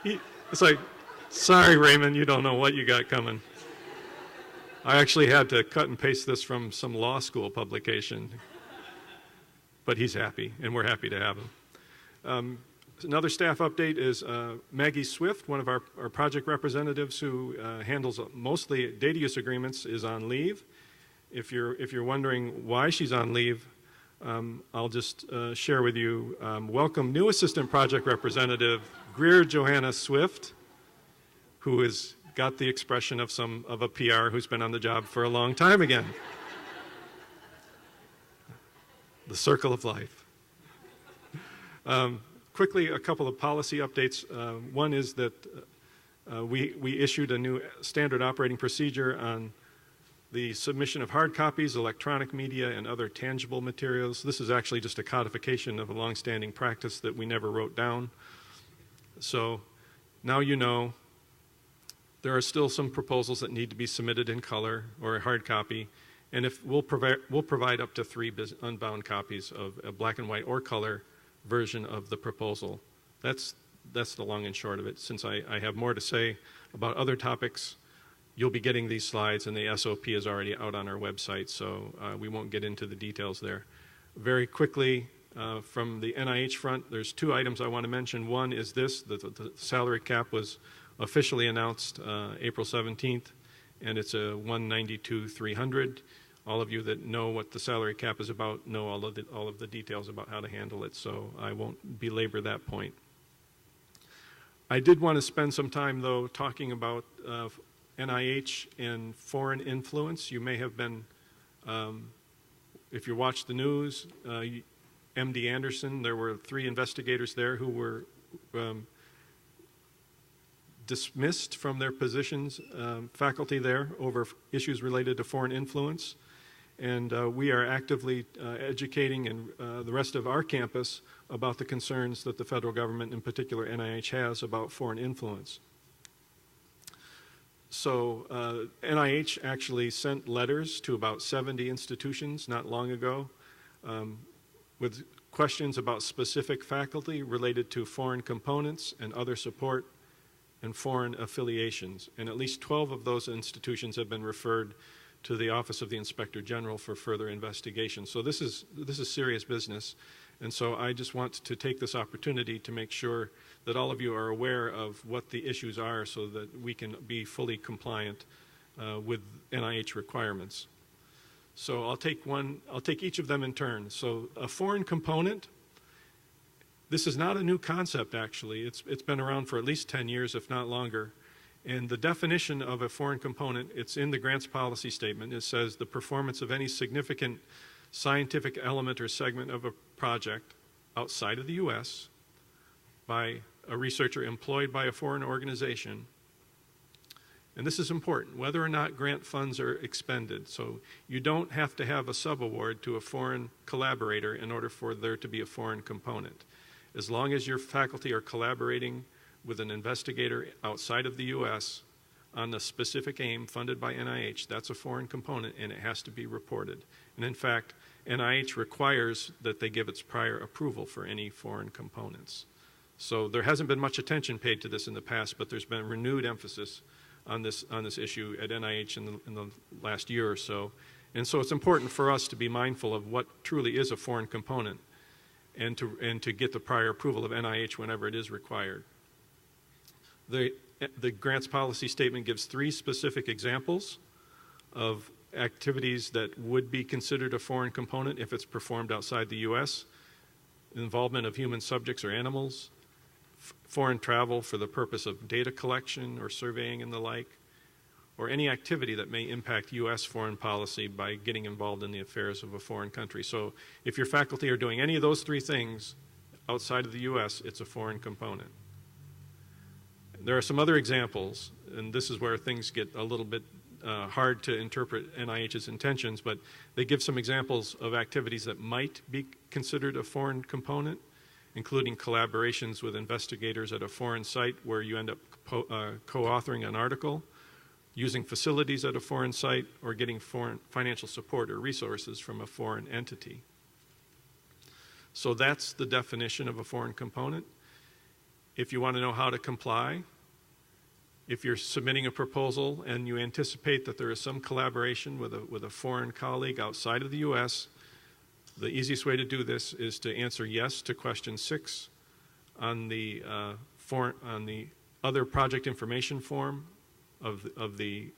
Speaker 4: It's like, sorry, Raymond, you don't know what you got coming. I actually had to cut and paste this from some law school publication. But he's happy, and we're happy to have him. Another staff update is Maggie Swift, one of our project representatives who handles mostly data use agreements, is on leave. If you're wondering why she's on leave, I'll just share with you. Welcome new Assistant Project Representative Greer Johanna Swift, who has got the expression of a PR who's been on the job for a long time again. The circle of life. Quickly, a couple of policy updates. One is that we issued a new standard operating procedure on the submission of hard copies, electronic media, and other tangible materials. This is actually just a codification of a longstanding practice that we never wrote down. So now you know there are still some proposals that need to be submitted in color or a hard copy, and if we'll provide up to 3 unbound copies of a black and white or color version of the proposal. That's the long and short of it. Since I have more to say about other topics, you'll be getting these slides, and the SOP is already out on our website, so we won't get into the details there. Very quickly, from the NIH front, there's 2 items I want to mention. One is this, the salary cap was officially announced April 17th, and it's a $192,300. All of you that know what the salary cap is about know all of the details about how to handle it, so I won't belabor that point. I did want to spend some time, though, talking about NIH and foreign influence. You may have been, if you watch the news, MD Anderson, there were 3 investigators there who were dismissed from their positions, faculty there, over issues related to foreign influence. And we are actively educating the rest of our campus about the concerns that the federal government, in particular NIH, has about foreign influence. So NIH actually sent letters to about 70 institutions not long ago with questions about specific faculty related to foreign components and other support and foreign affiliations. And at least 12 of those institutions have been referred to the Office of the Inspector General for further investigation. So this is serious business. And so I just want to take this opportunity to make sure that all of you are aware of what the issues are so that we can be fully compliant with NIH requirements. So I'll take each of them in turn. So a foreign component, this is not a new concept actually. It's been around for at least 10 years, if not longer. And the definition of a foreign component, it's in the grants policy statement. It says the performance of any significant scientific element or segment of a project outside of the U.S. by a researcher employed by a foreign organization. And this is important, whether or not grant funds are expended. So you don't have to have a subaward to a foreign collaborator in order for there to be a foreign component. As long as your faculty are collaborating with an investigator outside of the U.S. on a specific aim funded by NIH, that's a foreign component and it has to be reported. And in fact, NIH requires that they give its prior approval for any foreign components. So there hasn't been much attention paid to this in the past, but there's been renewed emphasis on this issue at NIH in the last year or so. And so it's important for us to be mindful of what truly is a foreign component and to get the prior approval of NIH whenever it is required. The grants policy statement gives 3 specific examples of activities that would be considered a foreign component if it's performed outside the U.S. Involvement of human subjects or animals, foreign travel for the purpose of data collection or surveying and the like, or any activity that may impact U.S. foreign policy by getting involved in the affairs of a foreign country. So if your faculty are doing any of those 3 things outside of the U.S., it's a foreign component. There are some other examples, and this is where things get a little bit hard to interpret NIH's intentions, but they give some examples of activities that might be considered a foreign component, including collaborations with investigators at a foreign site where you end up co-authoring an article, using facilities at a foreign site, or getting foreign financial support or resources from a foreign entity. So that's the definition of a foreign component. If you want to know how to comply, if you're submitting a proposal and you anticipate that there is some collaboration with a foreign colleague outside of the U.S., the easiest way to do this is to answer yes to question 6 on the other project information form of the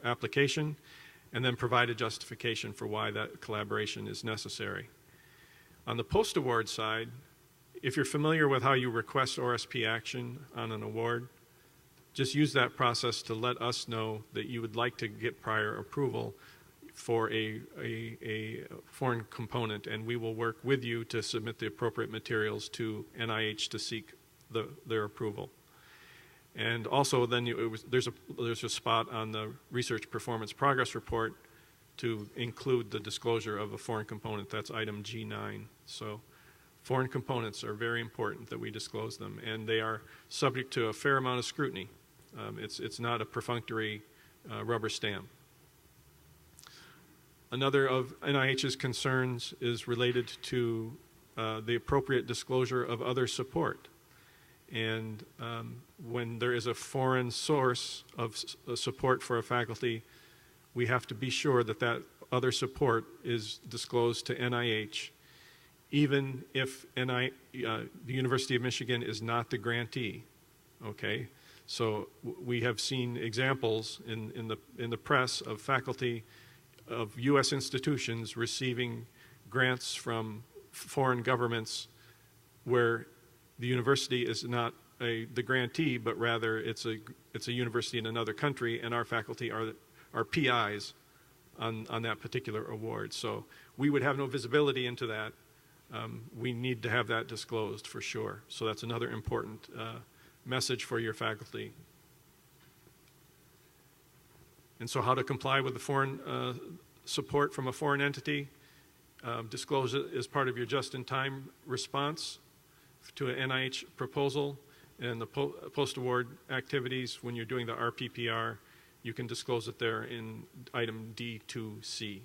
Speaker 4: application, and then provide a justification for why that collaboration is necessary. On the post-award side, if you're familiar with how you request ORSP action on an award, just use that process to let us know that you would like to get prior approval for a foreign component, and we will work with you to submit the appropriate materials to NIH to seek their approval. And also then there's a spot on the research performance progress report to include the disclosure of a foreign component. That's item G9. So Foreign components are very important that we disclose them, and they are subject to a fair amount of scrutiny. It's not a perfunctory rubber stamp. Another of NIH's concerns is related to the appropriate disclosure of other support. And when there is a foreign source of support for a faculty, we have to be sure that that other support is disclosed to NIH, even if the University of Michigan is not the grantee. Okay, so we have seen examples in the press of faculty of U.S. institutions receiving grants from foreign governments where the university is not the grantee, but rather it's a university in another country, and our faculty are PIs on that particular award. So we would have no visibility into that. We need to have that disclosed for sure. So that's another important message for your faculty. And so how to comply with the foreign support from a foreign entity? Disclose it as part of your just-in-time response to an NIH proposal, and the post-award activities when you're doing the RPPR, you can disclose it there in item D2C.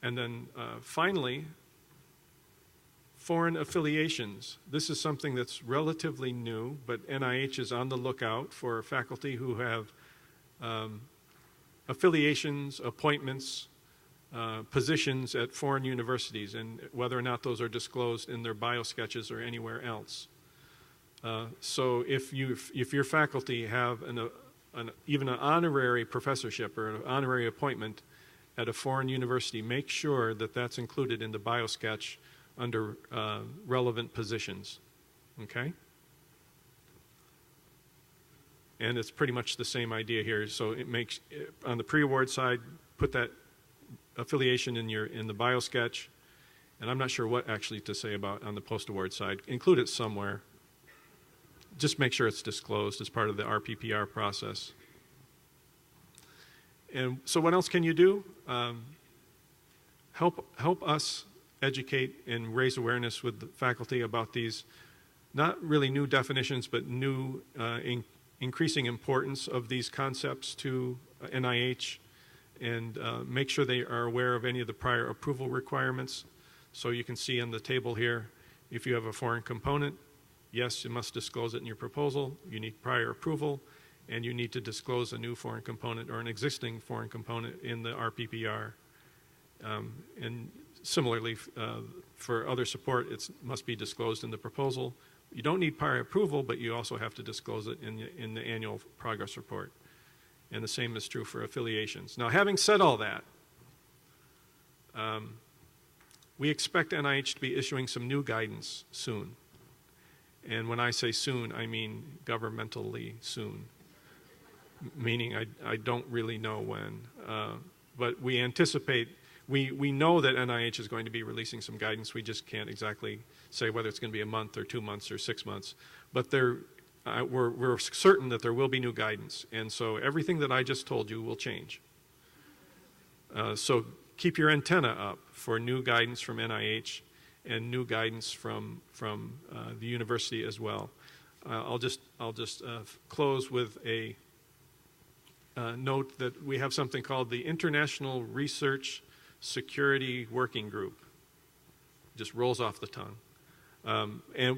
Speaker 4: And then finally, foreign affiliations. This is something that's relatively new, but NIH is on the lookout for faculty who have affiliations, appointments, positions at foreign universities, and whether or not those are disclosed in their biosketches or anywhere else. So if your faculty have even an honorary professorship or an honorary appointment at a foreign university, make sure that that's included in the biosketch under relevant positions. Okay? And it's pretty much the same idea here. So it makes, on the pre-award side, put that affiliation in the biosketch, and I'm not sure what actually to say about on the post-award side. Include it somewhere. Just make sure it's disclosed as part of the RPPR process. And so what else can you do? Help us educate and raise awareness with the faculty about these not really new definitions, but new increasing importance of these concepts to NIH, and make sure they are aware of any of the prior approval requirements. So you can see on the table here, if you have a foreign component, yes, you must disclose it in your proposal. You need prior approval, and you need to disclose a new foreign component or an existing foreign component in the RPPR. And similarly, for other support, it must be disclosed in the proposal. You don't need prior approval, but you also have to disclose it in the annual progress report. And the same is true for affiliations. Now, having said all that, we expect NIH to be issuing some new guidance soon. And when I say soon, I mean governmentally soon, meaning I don't really know when. But we anticipate, we know that NIH is going to be releasing some guidance. We just can't exactly say whether it's going to be a month or 2 months or 6 months. But we're certain that there will be new guidance. And so everything that I just told you will change. So keep your antenna up for new guidance from NIH and new guidance from the university as well. I'll just close with a note that we have something called the International Research Security Working Group. Just rolls off the tongue.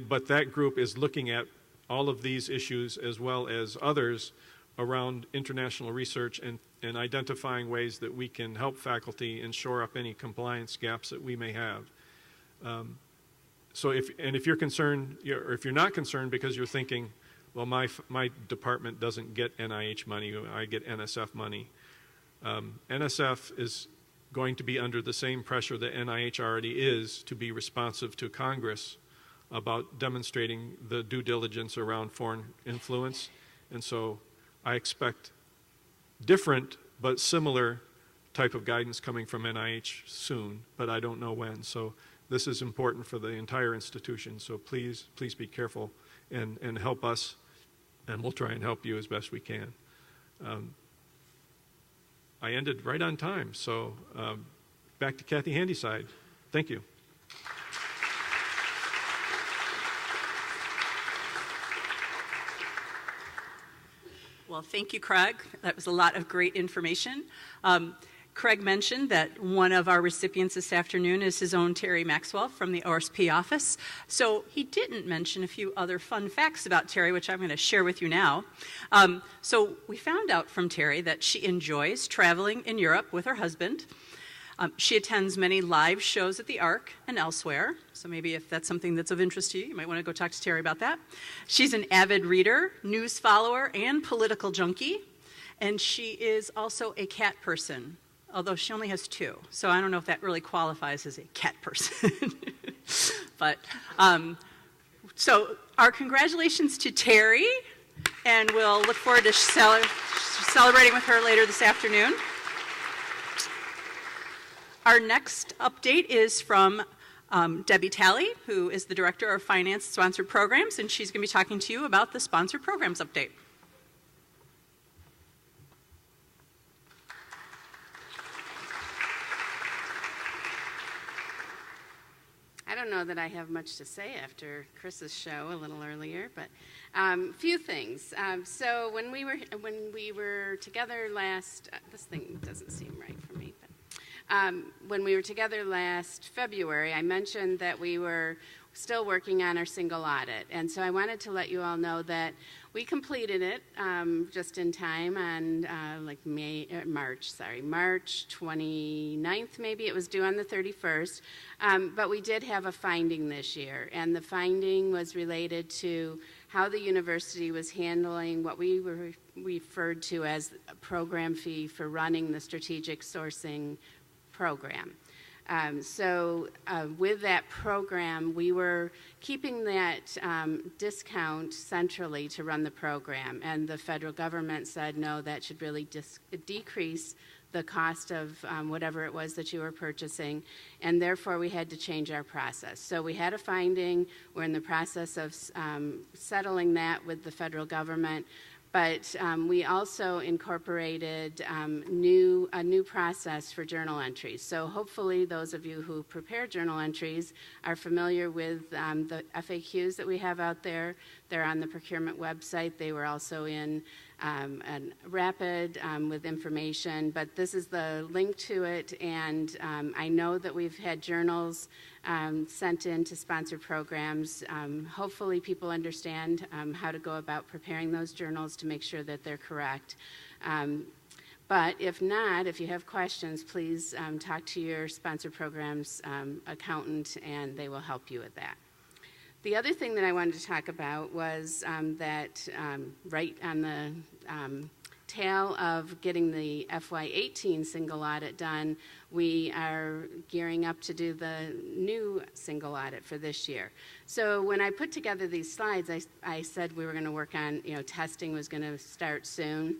Speaker 4: But that group is looking at all of these issues as well as others around international research and identifying ways that we can help faculty and shore up any compliance gaps that we may have. So if you're concerned, or if you're not concerned because you're thinking, well, my department doesn't get NIH money, I get NSF money. NSF is going to be under the same pressure that NIH already is to be responsive to Congress about demonstrating the due diligence around foreign influence. And so I expect different but similar type of guidance coming from NIH soon, but I don't know when. So this is important for the entire institution. So please be careful and help us, and we'll try and help you as best we can. I ended right on time, so back to Kathy Handyside. Thank you.
Speaker 2: Well, thank you, Craig. That was a lot of great information. Craig mentioned that one of our recipients this afternoon is his own Terri Maxwell from the ORSP office. So he didn't mention a few other fun facts about Terri, which I'm going to share with you now. So we found out from Terri that she enjoys traveling in Europe with her husband. She attends many live shows at the Arc and elsewhere. So maybe if that's something that's of interest to you, you might want to go talk to Terri about that. She's an avid reader, news follower, and political junkie. And she is also a cat person, although she only has 2. So I don't know if that really qualifies as a cat person. But, so our congratulations to Terri, and we'll look forward to celebrating with her later this afternoon. Our next update is from Debbie Talley, who is the Director of Finance Sponsored Programs, and she's going to be talking to you about the Sponsored Programs update.
Speaker 5: I don't know that I have much to say after Chris's show a little earlier, but a few things. So when we were together last, this thing doesn't seem right for me, but when we were together last February, I mentioned that we were still working on our single audit, and so I wanted to let you all know that we completed it just in time on March 29th, maybe. It was due on the 31st, but we did have a finding this year, and the finding was related to how the university was handling what we referred to as a program fee for running the strategic sourcing program. With that program, we were keeping that discount centrally to run the program, and the federal government said, no, that should really decrease the cost of whatever it was that you were purchasing, and therefore we had to change our process. So we had a finding. We're in the process of settling that with the federal government. But we also incorporated a new process for journal entries. So hopefully those of you who prepare journal entries are familiar with the FAQs that we have out there. They're on the procurement website. They were also in Rapid with information, but this is the link to it, and I know that we've had journals sent in to sponsored programs. Hopefully people understand how to go about preparing those journals to make sure that they're correct. But if not, if you have questions, please talk to your sponsored programs accountant, and they will help you with that. The other thing that I wanted to talk about was that right on the tail of getting the FY18 single audit done, we are gearing up to do the new single audit for this year. So when I put together these slides, I said we were going to work on, testing was going to start soon.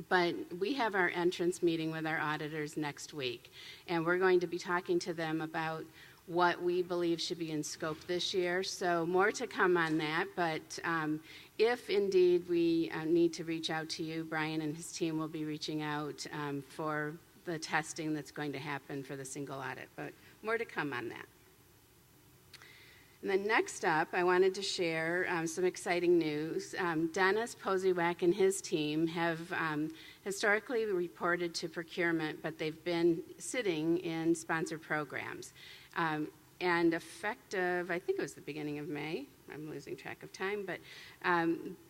Speaker 5: But we have our entrance meeting with our auditors next week, and we're going to be talking to them about what we believe should be in scope this year. So more to come on that, but if indeed we need to reach out to you, Brian and his team will be reaching out for the testing that's going to happen for the single audit, but more to come on that. And then next up, I wanted to share some exciting news. Dennis Posiewak and his team have historically reported to procurement, but they've been sitting in sponsored programs. And effective, I think it was the beginning of May, I'm losing track of time, but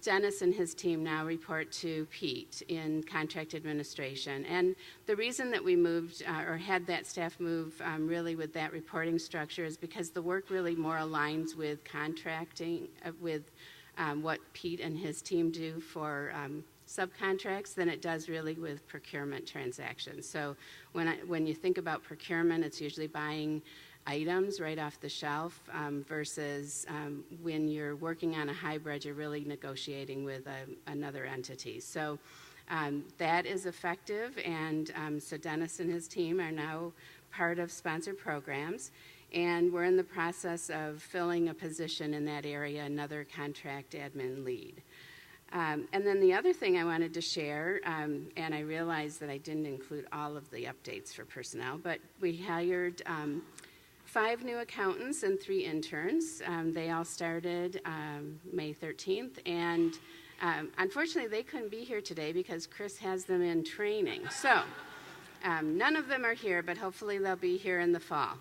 Speaker 5: Dennis and his team now report to Pete in contract administration. And the reason that we moved or had that staff move really with that reporting structure is because the work really more aligns with contracting, with what Pete and his team do for subcontracts than it does really with procurement transactions. So when you think about procurement, it's usually buying items right off the shelf versus when you're working on a hybrid, you're really negotiating with another entity. So that is effective, and so Dennis and his team are now part of sponsored programs, and we're in the process of filling a position in that area, another contract admin lead. And then the other thing I wanted to share, and I realized that I didn't include all of the updates for personnel, but we hired 5 new accountants and 3 interns. They all started May 13th, and Unfortunately, they couldn't be here today because Chris has them in training. So none of them are here, but hopefully they'll be here in the fall.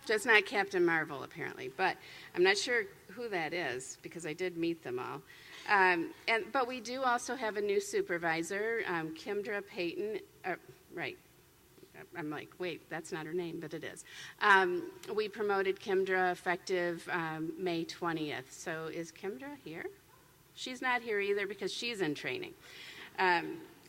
Speaker 5: Just not Captain Marvel, apparently, but I'm not sure who that is because I did meet them all. But we do also have a new supervisor, Kimdra Payton. Right. I'm like, wait, that's not her name, but it is. We promoted Kimdra effective May 20th. So is Kimdra here? She's not here either because she's in training.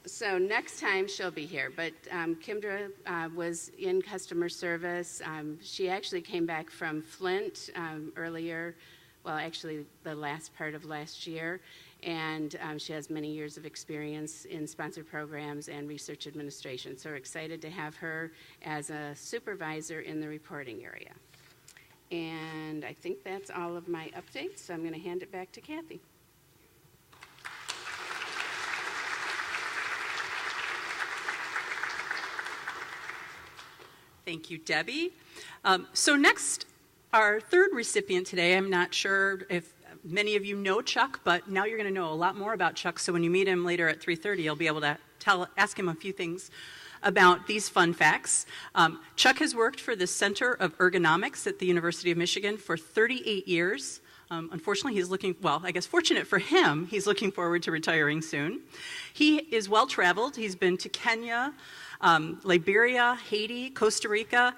Speaker 5: So next time she'll be here. But Kimdra was in customer service. She actually came back from Flint earlier, well, actually the last part of last year. And she has many years of experience in sponsored programs and research administration. So we're excited to have her as a supervisor in the reporting area. And I think that's all of my updates. So I'm going to hand it back to Kathy.
Speaker 2: Thank you, Debbie. So next, our third recipient today, I'm not sure if many of you know Chuck, but now you're going to know a lot more about Chuck. So when you meet him later at 3:30, you'll be able to ask him a few things about these fun facts. Chuck has worked for the Center of Ergonomics at the University of Michigan for 38 years. Unfortunately, fortunate for him, he's looking forward to retiring soon. He is well-traveled. He's been to Kenya, Liberia, Haiti, Costa Rica,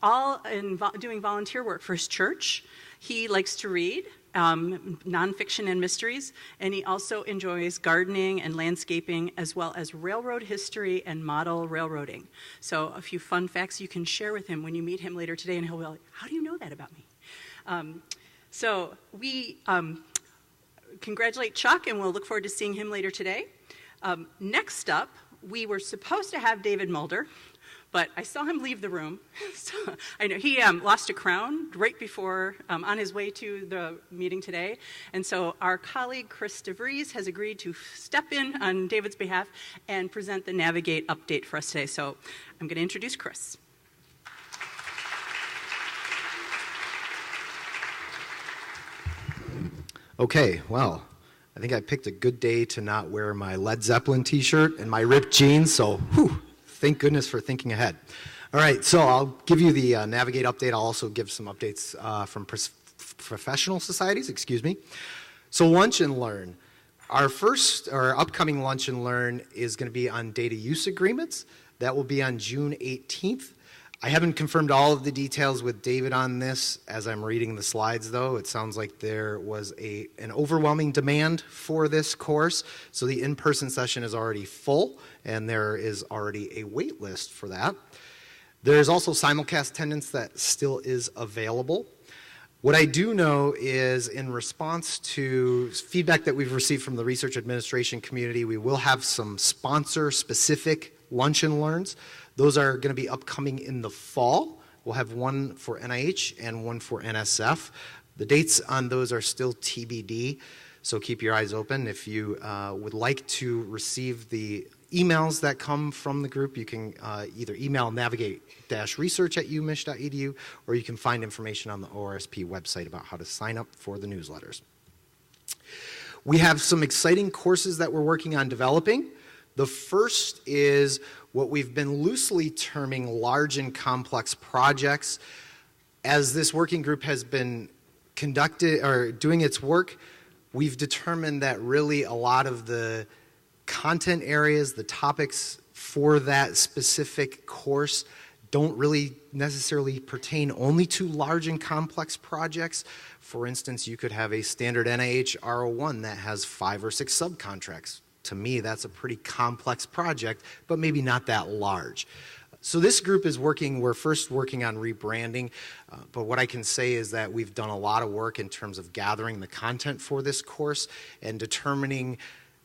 Speaker 2: all doing volunteer work for his church. He likes to read nonfiction and mysteries, and he also enjoys gardening and landscaping, as well as railroad history and model railroading. So a few fun facts you can share with him when you meet him later today, and he'll be like, how do you know that about me? So we congratulate Chuck, and we'll look forward to seeing him later today. Next up, we were supposed to have David Mulder, but I saw him leave the room. So I know he lost a crown right before, on his way to the meeting today. And so our colleague, Chris DeVries, has agreed to step in on David's behalf and present the Navigate update for us today. So I'm going to introduce Chris.
Speaker 6: Okay, well, I think I picked a good day to not wear my Led Zeppelin t-shirt and my ripped jeans, so thank goodness for thinking ahead. All right, so I'll give you the Navigate update. I'll also give some updates from professional societies, So Lunch and Learn. Our upcoming Lunch and Learn is going to be on data use agreements. That will be on June 18th. I haven't confirmed all of the details with David on this as I'm reading the slides, though. It sounds like there was an overwhelming demand for this course, so the in-person session is already full, and there is already a wait list for that. There's also simulcast attendance that still is available. What I do know is, in response to feedback that we've received from the research administration community, we will have some sponsor-specific lunch and learns. Those are going to be upcoming in the fall. We'll have one for NIH and one for NSF. The dates on those are still TBD, so keep your eyes open. If you would like to receive the emails that come from the group, you can either email navigate-research@umich.edu, or you can find information on the ORSP website about how to sign up for the newsletters. We have some exciting courses that we're working on developing. The first is what we've been loosely terming large and complex projects. As this working group has been doing its work, we've determined that really a lot of the content areas, the topics for that specific course don't really necessarily pertain only to large and complex projects. For instance, you could have a standard NIH R01 that has 5 or 6 subcontracts. To me, that's a pretty complex project, but maybe not that large. So this group is we're first working on rebranding, but what I can say is that we've done a lot of work in terms of gathering the content for this course and determining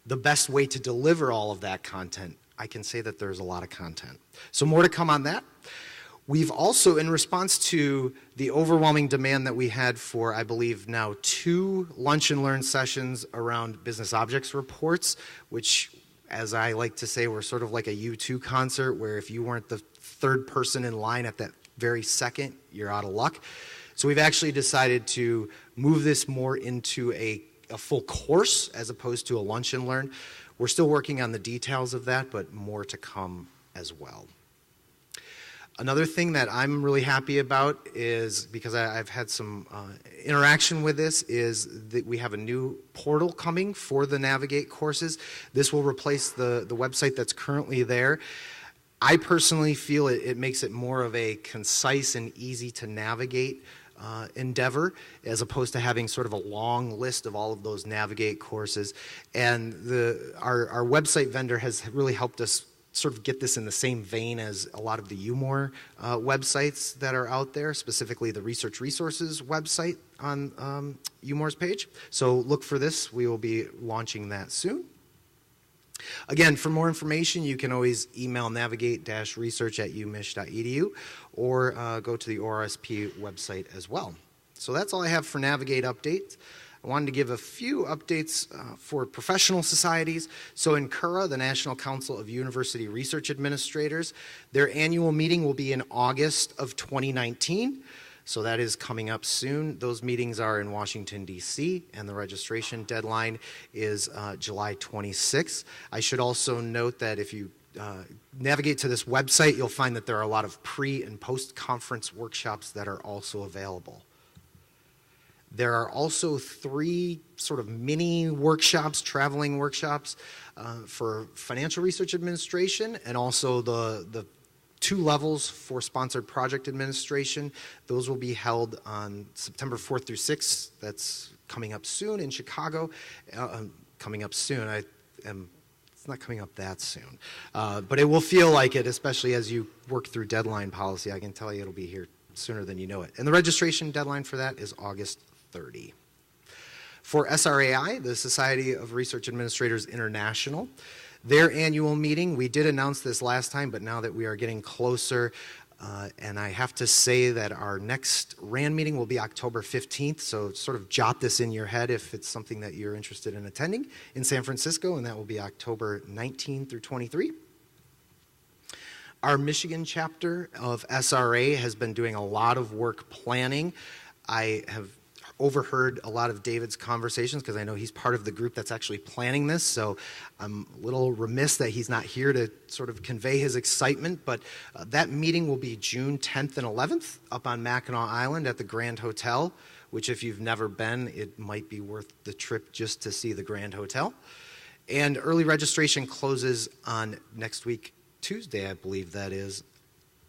Speaker 6: the best way to deliver all of that content. I can say that there's a lot of content. So more to come on that. We've also, in response to the overwhelming demand that we had for, I believe now, 2 lunch and learn sessions around business objects reports, which, as I like to say, were sort of like a U2 concert, where if you weren't the third person in line at that very second, you're out of luck. So we've actually decided to move this more into a full course as opposed to a lunch and learn. We're still working on the details of that, but more to come as well. Another thing that I'm really happy about is, because I've had some interaction with this, is that we have a new portal coming for the Navigate courses. This will replace the website that's currently there. I personally feel it makes it more of a concise and easy to navigate endeavor, as opposed to having sort of a long list of all of those Navigate courses. And our website vendor has really helped us sort of get this in the same vein as a lot of the UMOR websites that are out there, specifically the Research Resources website on UMOR's page. So look for this. We will be launching that soon. Again, for more information, you can always email navigate-research@umich.edu or go to the ORSP website as well. So that's all I have for Navigate updates. I wanted to give a few updates for professional societies. So NCURA, the National Council of University Research Administrators, their annual meeting will be in August of 2019. So that is coming up soon. Those meetings are in Washington, D.C., and the registration deadline is July 26th. I should also note that if you navigate to this website, you'll find that there are a lot of pre- and post-conference workshops that are also available. There are also 3 sort of mini workshops, traveling workshops for financial research administration, and also the 2 levels for sponsored project administration. Those will be held on September 4th through 6th. That's coming up soon in Chicago. Coming up soon. It's not coming up that soon. But it will feel like it, especially as you work through deadline policy. I can tell you it'll be here sooner than you know it. And the registration deadline for that is August 30. For SRAI, the Society of Research Administrators International, their annual meeting, we did announce this last time, but now that we are getting closer, and I have to say that our next RAND meeting will be October 15th, so sort of jot this in your head if it's something that you're interested in attending, in San Francisco, and that will be October 19 through 23. Our Michigan chapter of SRA has been doing a lot of work planning. I have overheard a lot of David's conversations because I know he's part of the group that's actually planning this, so I'm a little remiss that he's not here to sort of convey his excitement, but that meeting will be June 10th and 11th up on Mackinac Island at the Grand Hotel, which if you've never been, it might be worth the trip just to see the Grand Hotel. And early registration closes on next week, Tuesday, I believe that is,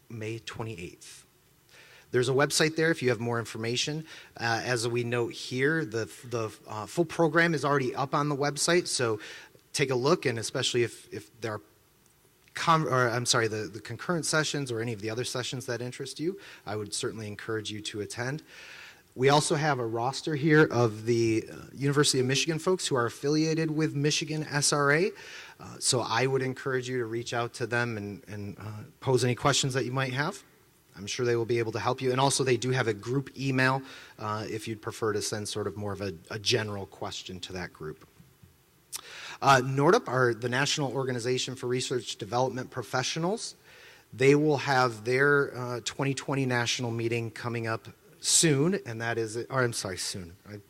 Speaker 6: May 28th. There's a website there if you have more information. As we note here, the full program is already up on the website, so take a look, and especially if there are the concurrent sessions or any of the other sessions that interest you, I would certainly encourage you to attend. We also have a roster here of the University of Michigan folks who are affiliated with Michigan SRA. So I would encourage you to reach out to them and pose any questions that you might have. I'm sure they will be able to help you. And also they do have a group email if you'd prefer to send sort of more of a general question to that group. NORDP, the National Organization for Research Development Professionals, they will have their 2020 national meeting coming up soon, and that is, soon. I'm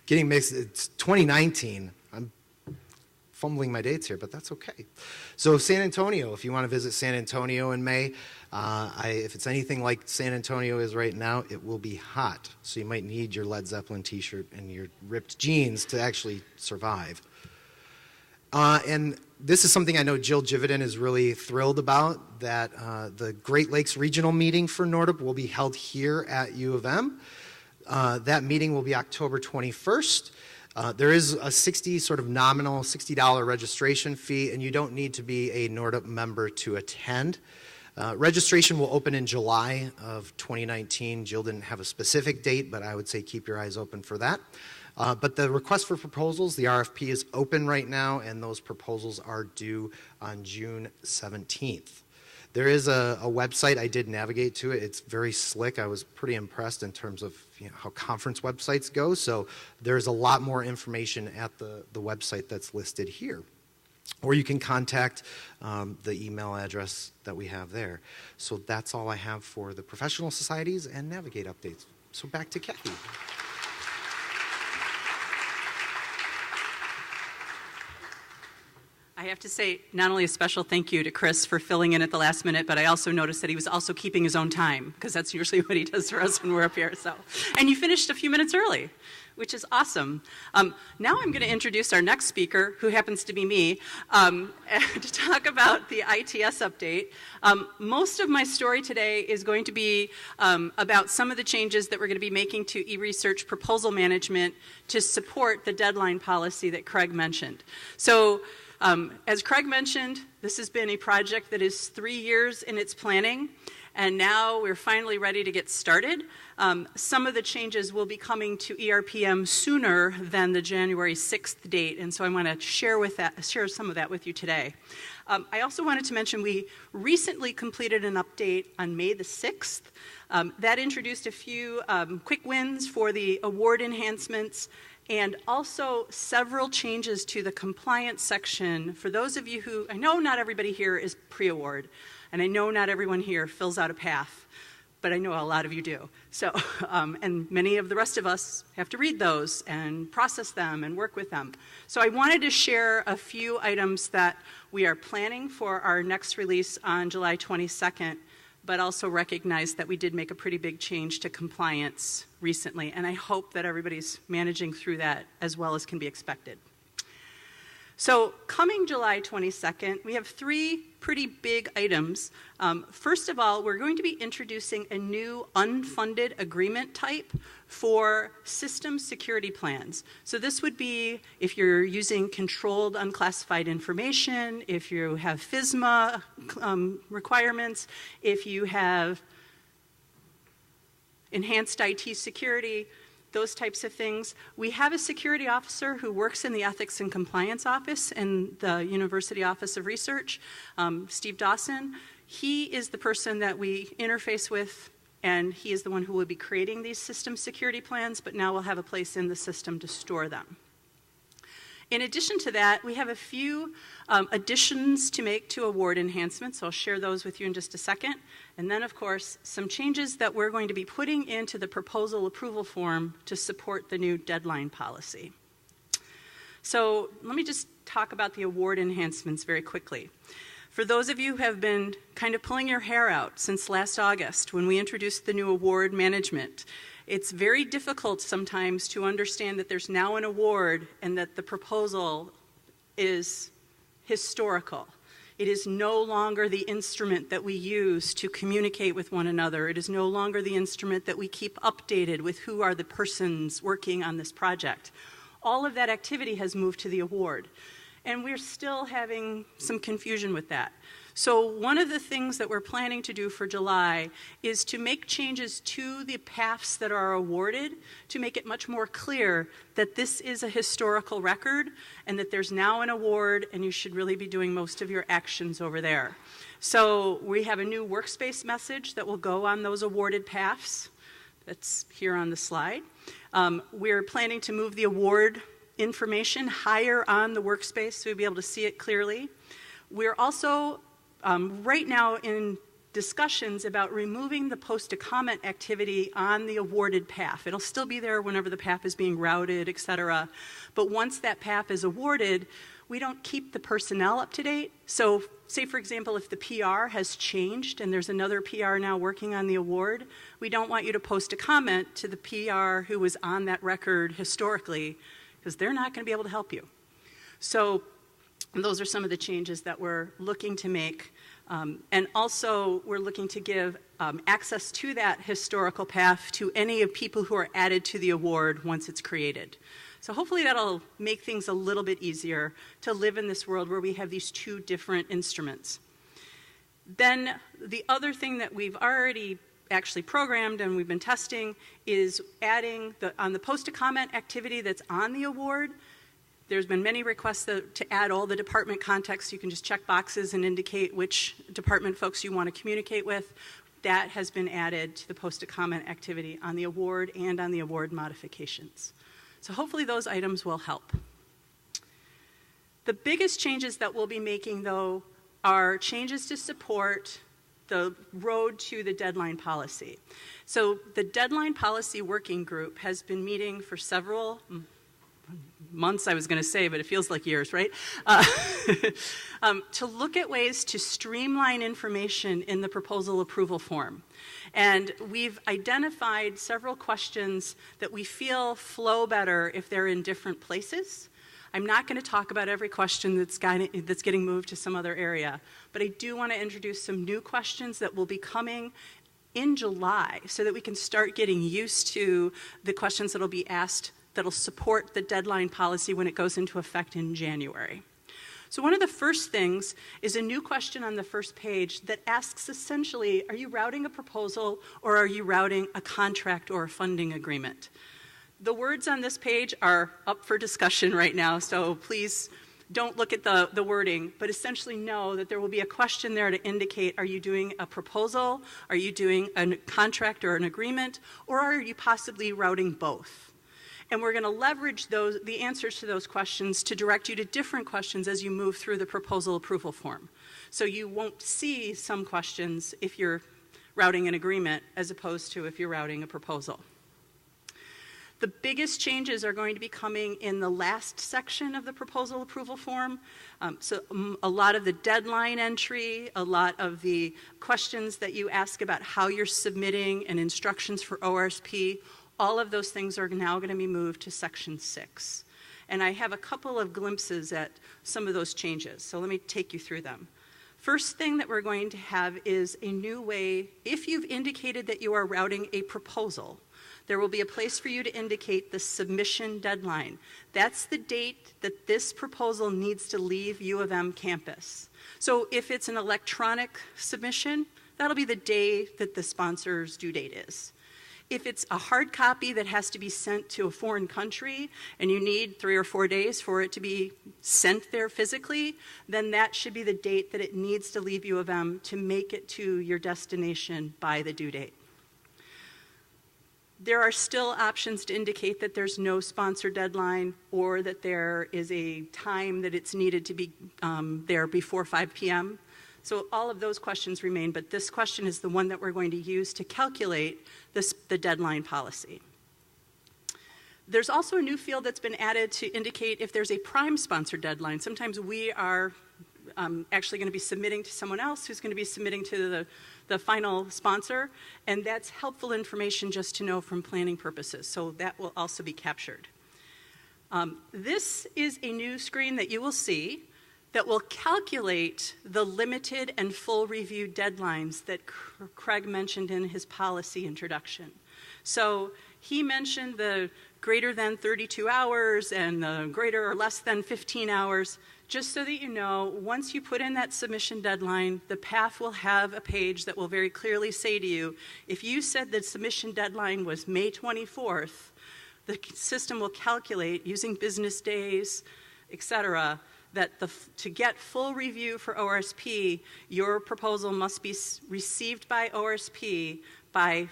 Speaker 6: getting mixed, it's 2019. I'm fumbling my dates here, but that's okay. So San Antonio, if you want to visit San Antonio in May, if it's anything like San Antonio is right now, it will be hot. So you might need your Led Zeppelin t-shirt and your ripped jeans to actually survive. And this is something I know Jill Jividen is really thrilled about, that the Great Lakes Regional Meeting for NORDP will be held here at U of M. That meeting will be October 21st. There is a nominal $60 registration fee, and you don't need to be a NORDP member to attend. Registration will open in July of 2019. Jill didn't have a specific date, but I would say keep your eyes open for that. But the request for proposals, the RFP is open right now, and those proposals are due on June 17th. There is a website. I did navigate to it. It's very slick. I was pretty impressed in terms of how conference websites go. So there's a lot more information at the website that's listed here. Or you can contact the email address that we have there. So that's all I have for the professional societies and Navigate updates. So back to Kathy.
Speaker 2: I have to say, not only a special thank you to Chris for filling in at the last minute, but I also noticed that he was also keeping his own time, because that's usually what he does for us when we're up here. So, and you finished a few minutes early, which is awesome. Now I'm going to introduce our next speaker, who happens to be me, to talk about the ITS update. Most of my story today is going to be about some of the changes that we're going to be making to e-research proposal management to support the deadline policy that Craig mentioned. So, as Craig mentioned, this has been a project that is 3 years in its planning, and now we're finally ready to get started. Some of the changes will be coming to ERPM sooner than the January 6th date, and so I want to share some of that with you today. I also wanted to mention we recently completed an update on May the 6th. That introduced a few quick wins for the award enhancements, and also several changes to the compliance section. For those of you who, I know not everybody here is pre-award, and I know not everyone here fills out a path, but I know a lot of you do. So, and many of the rest of us have to read those and process them and work with them. So I wanted to share a few items that we are planning for our next release on July 22nd, but also recognize that we did make a pretty big change to compliance recently, and I hope that everybody's managing through that as well as can be expected. So coming July 22nd, we have 3 pretty big items. First of all, we're going to be introducing a new unfunded agreement type for system security plans. So this would be if you're using controlled unclassified information, if you have FISMA requirements, if you have enhanced IT security, those types of things. We have a security officer who works in the Ethics and Compliance Office in the University Office of Research, Steve Dawson. He is the person that we interface with, and he is the one who will be creating these system security plans, but now we'll have a place in the system to store them. In addition to that, we have a few additions to make to award enhancements. I'll share those with you in just a second. And then, of course, some changes that we're going to be putting into the proposal approval form to support the new deadline policy. So let me just talk about the award enhancements very quickly. For those of you who have been kind of pulling your hair out since last August when we introduced the new award management, it's very difficult sometimes to understand that there's now an award and that the proposal is historical. It is no longer the instrument that we use to communicate with one another. It is no longer the instrument that we keep updated with who are the persons working on this project. All of that activity has moved to the award, and we're still having some confusion with that. So one of the things that we're planning to do for July is to make changes to the paths that are awarded to make it much more clear that this is a historical record and that there's now an award and you should really be doing most of your actions over there. So we have a new workspace message that will go on those awarded paths. That's here on the slide. We're planning to move the award information higher on the workspace so we'll be able to see it clearly. We're also right now in discussions about removing the post-a-comment activity on the awarded path. It'll still be there whenever the path is being routed, et cetera. But once that path is awarded, we don't keep the personnel up to date. So say, for example, if the PR has changed and there's another PR now working on the award, we don't want you to post a comment to the PR who was on that record historically, because they're not going to be able to help you. So those are some of the changes that we're looking to make. And also, we're looking to give access to that historical path to any of people who are added to the award once it's created. So hopefully that'll make things a little bit easier to live in this world where we have these 2 different instruments. Then the other thing that we've already actually programmed and we've been testing is adding on the post-a-comment activity that's on the award. There's been many requests to add all the department contacts. You can just check boxes and indicate which department folks you want to communicate with. That has been added to the post-a-comment activity on the award and on the award modifications. So hopefully those items will help. The biggest changes that we'll be making, though, are changes to support the road to the deadline policy. So the deadline policy working group has been meeting for several months, I was going to say, but it feels like years, right? To look at ways to streamline information in the proposal approval form. And we've identified several questions that we feel flow better if they're in different places. I'm not going to talk about every question that's getting moved to some other area, but I do want to introduce some new questions that will be coming in July so that we can start getting used to the questions that will be asked that will support the deadline policy when it goes into effect in January. So one of the first things is a new question on the first page that asks essentially, are you routing a proposal or are you routing a contract or a funding agreement? The words on this page are up for discussion right now, so please don't look at the wording, but essentially know that there will be a question there to indicate, are you doing a proposal, are you doing a contract or an agreement, or are you possibly routing both? And we're going to leverage the answers to those questions to direct you to different questions as you move through the proposal approval form. So you won't see some questions if you're routing an agreement as opposed to if you're routing a proposal. The biggest changes are going to be coming in the last section of the proposal approval form. A lot of the deadline entry, a lot of the questions that you ask about how you're submitting and instructions for ORSP, all of those things are now going to be moved to section 6. And I have a couple of glimpses at some of those changes, so let me take you through them. First thing that we're going to have is a new way, if you've indicated that you are routing a proposal, there will be a place for you to indicate the submission deadline. That's the date that this proposal needs to leave U of M campus. So if it's an electronic submission, that'll be the day that the sponsor's due date is. If it's a hard copy that has to be sent to a foreign country and you need 3 or 4 days for it to be sent there physically, then that should be the date that it needs to leave U of M to make it to your destination by the due date. There are still options to indicate that there's no sponsor deadline or that there is a time that it's needed to be there before 5 p.m. So all of those questions remain, but this question is the one that we're going to use to calculate the deadline policy. There's also a new field that's been added to indicate if there's a prime sponsor deadline. Sometimes we are actually going to be submitting to someone else who's going to be submitting to the final sponsor, and that's helpful information just to know from planning purposes, so that will also be captured. This is a new screen that you will see that will calculate the limited and full review deadlines that Craig mentioned in his policy introduction. So he mentioned the greater than 32 hours and the greater or less than 15 hours. Just so that you know, once you put in that submission deadline, the PAF will have a page that will very clearly say to you, if you said the submission deadline was May 24th, the system will calculate using business days, et cetera, that to get full review for ORSP, your proposal must be received by ORSP by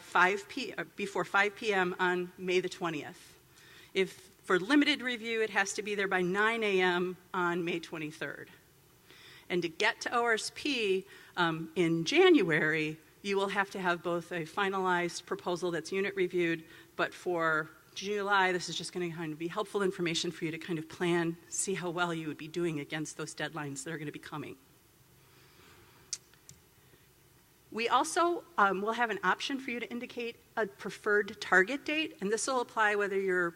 Speaker 2: before 5 p.m. on May the 20th. If for limited review, it has to be there by 9 a.m. on May 23rd. And to get to ORSP in January, you will have to have both a finalized proposal that's unit reviewed, but for July, this is just going to kind of be helpful information for you to kind of plan, see how well you would be doing against those deadlines that are going to be coming. We also will have an option for you to indicate a preferred target date, and this will apply whether you're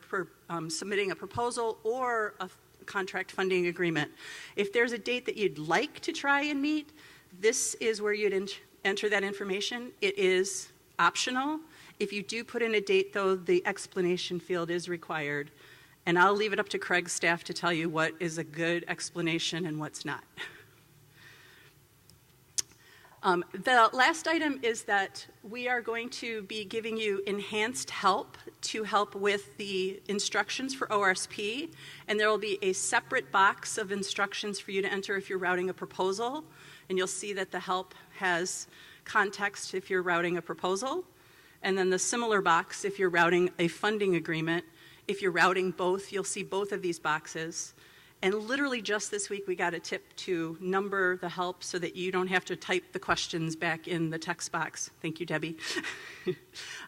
Speaker 2: submitting a proposal or a contract funding agreement. If there's a date that you'd like to try and meet, this is where you'd enter that information. It is optional. If you do put in a date, though, the explanation field is required, and I'll leave it up to Craig's staff to tell you what is a good explanation and what's not. The last item is that we are going to be giving you enhanced help to help with the instructions for ORSP, and there will be a separate box of instructions for you to enter if you're routing a proposal, and you'll see that the help has context if you're routing a proposal, and then the similar box if you're routing a funding agreement. If you're routing both, you'll see both of these boxes. And literally just this week, we got a tip to number the help so that you don't have to type the questions back in the text box. Thank you, Debbie.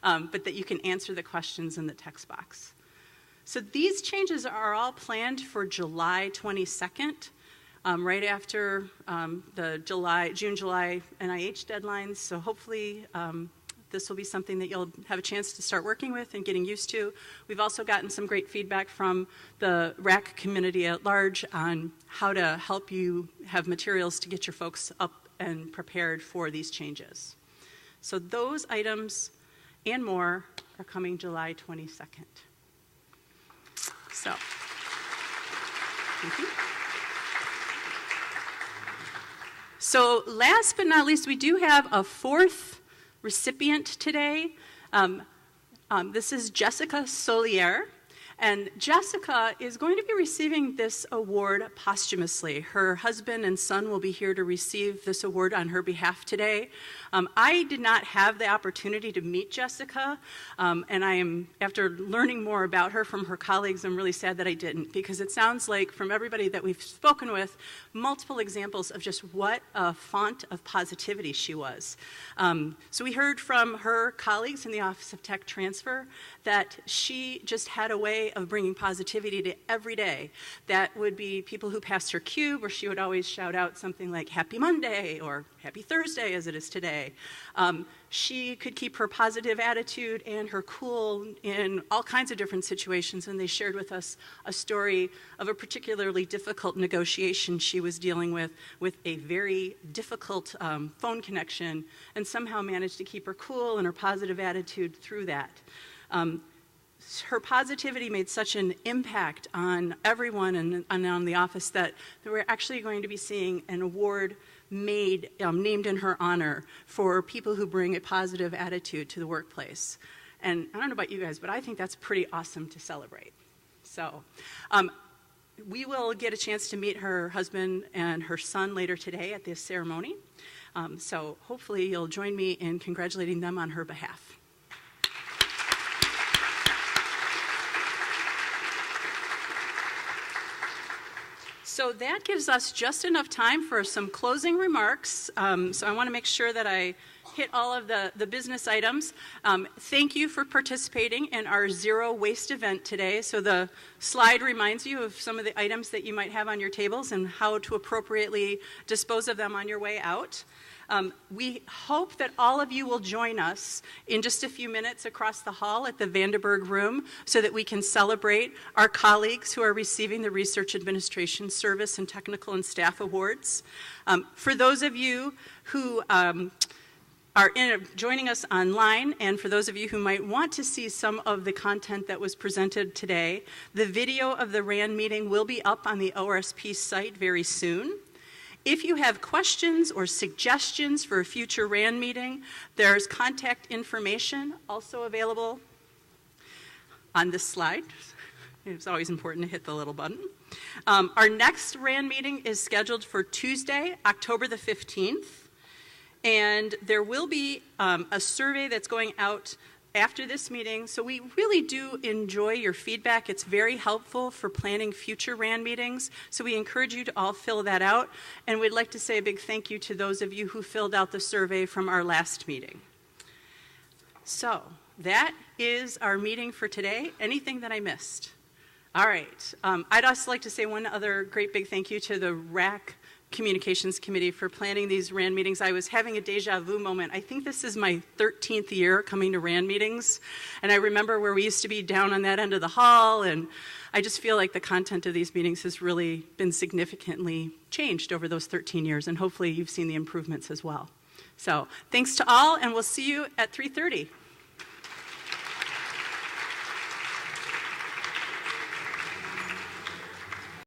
Speaker 2: But that you can answer the questions in the text box. So these changes are all planned for July 22nd, right after the June-July NIH deadlines. So hopefully this will be something that you'll have a chance to start working with and getting used to. We've also gotten some great feedback from the RAC community at large on how to help you have materials to get your folks up and prepared for these changes. So those items and more are coming July 22nd. So, thank you. So last but not least, we do have a fourth recipient today. This is Jessica Solier. And Jessica is going to be receiving this award posthumously. Her husband and son will be here to receive this award on her behalf today. I did not have the opportunity to meet Jessica, and I am, after learning more about her from her colleagues, I'm really sad that I didn't, because it sounds like from everybody that we've spoken with, multiple examples of just what a font of positivity she was. So we heard from her colleagues in the Office of Tech Transfer that she just had a way of bringing positivity to every day. That would be people who passed her cube, where she would always shout out something like Happy Monday or Happy Thursday as it is today. She could keep her positive attitude and her cool in all kinds of different situations, and they shared with us a story of a particularly difficult negotiation she was dealing with a very difficult phone connection, and somehow managed to keep her cool and her positive attitude through that. Her positivity made such an impact on everyone and on the office that we're actually going to be seeing an award named in her honor for people who bring a positive attitude to the workplace. And I don't know about you guys, but I think that's pretty awesome to celebrate. So we will get a chance to meet her husband and her son later today at this ceremony. So hopefully you'll join me in congratulating them on her behalf. So that gives us just enough time for some closing remarks. So I want to make sure that I hit all of the business items. Thank you for participating in our Zero Waste event today. So the slide reminds you of some of the items that you might have on your tables and how to appropriately dispose of them on your way out. We hope that all of you will join us in just a few minutes across the hall at the Vandenberg room so that we can celebrate our colleagues who are receiving the Research Administration Service and Technical and Staff Awards. For those of you who are joining us online, and for those of you who might want to see some of the content that was presented today, the video of the RAND meeting will be up on the ORSP site very soon. If you have questions or suggestions for a future RAND meeting, there's contact information also available on this slide. It's always important to hit the little button. Our next RAND meeting is scheduled for Tuesday, October the 15th. And there will be a survey that's going out after this meeting. So we really do enjoy your feedback. It's very helpful for planning future RAND meetings. So we encourage you to all fill that out. And we'd like to say a big thank you to those of you who filled out the survey from our last meeting. So that is our meeting for today. Anything that I missed? All right. I'd also like to say one other great big thank you to the RAC Communications Committee for planning these RAND meetings. I was having a deja vu moment. I think this is my 13th year coming to RAND meetings, and I remember where we used to be down on that end of the hall, and I just feel like the content of these meetings has really been significantly changed over those 13 years, and hopefully you've seen the improvements as well. So thanks to all, and we'll see you at 3:30.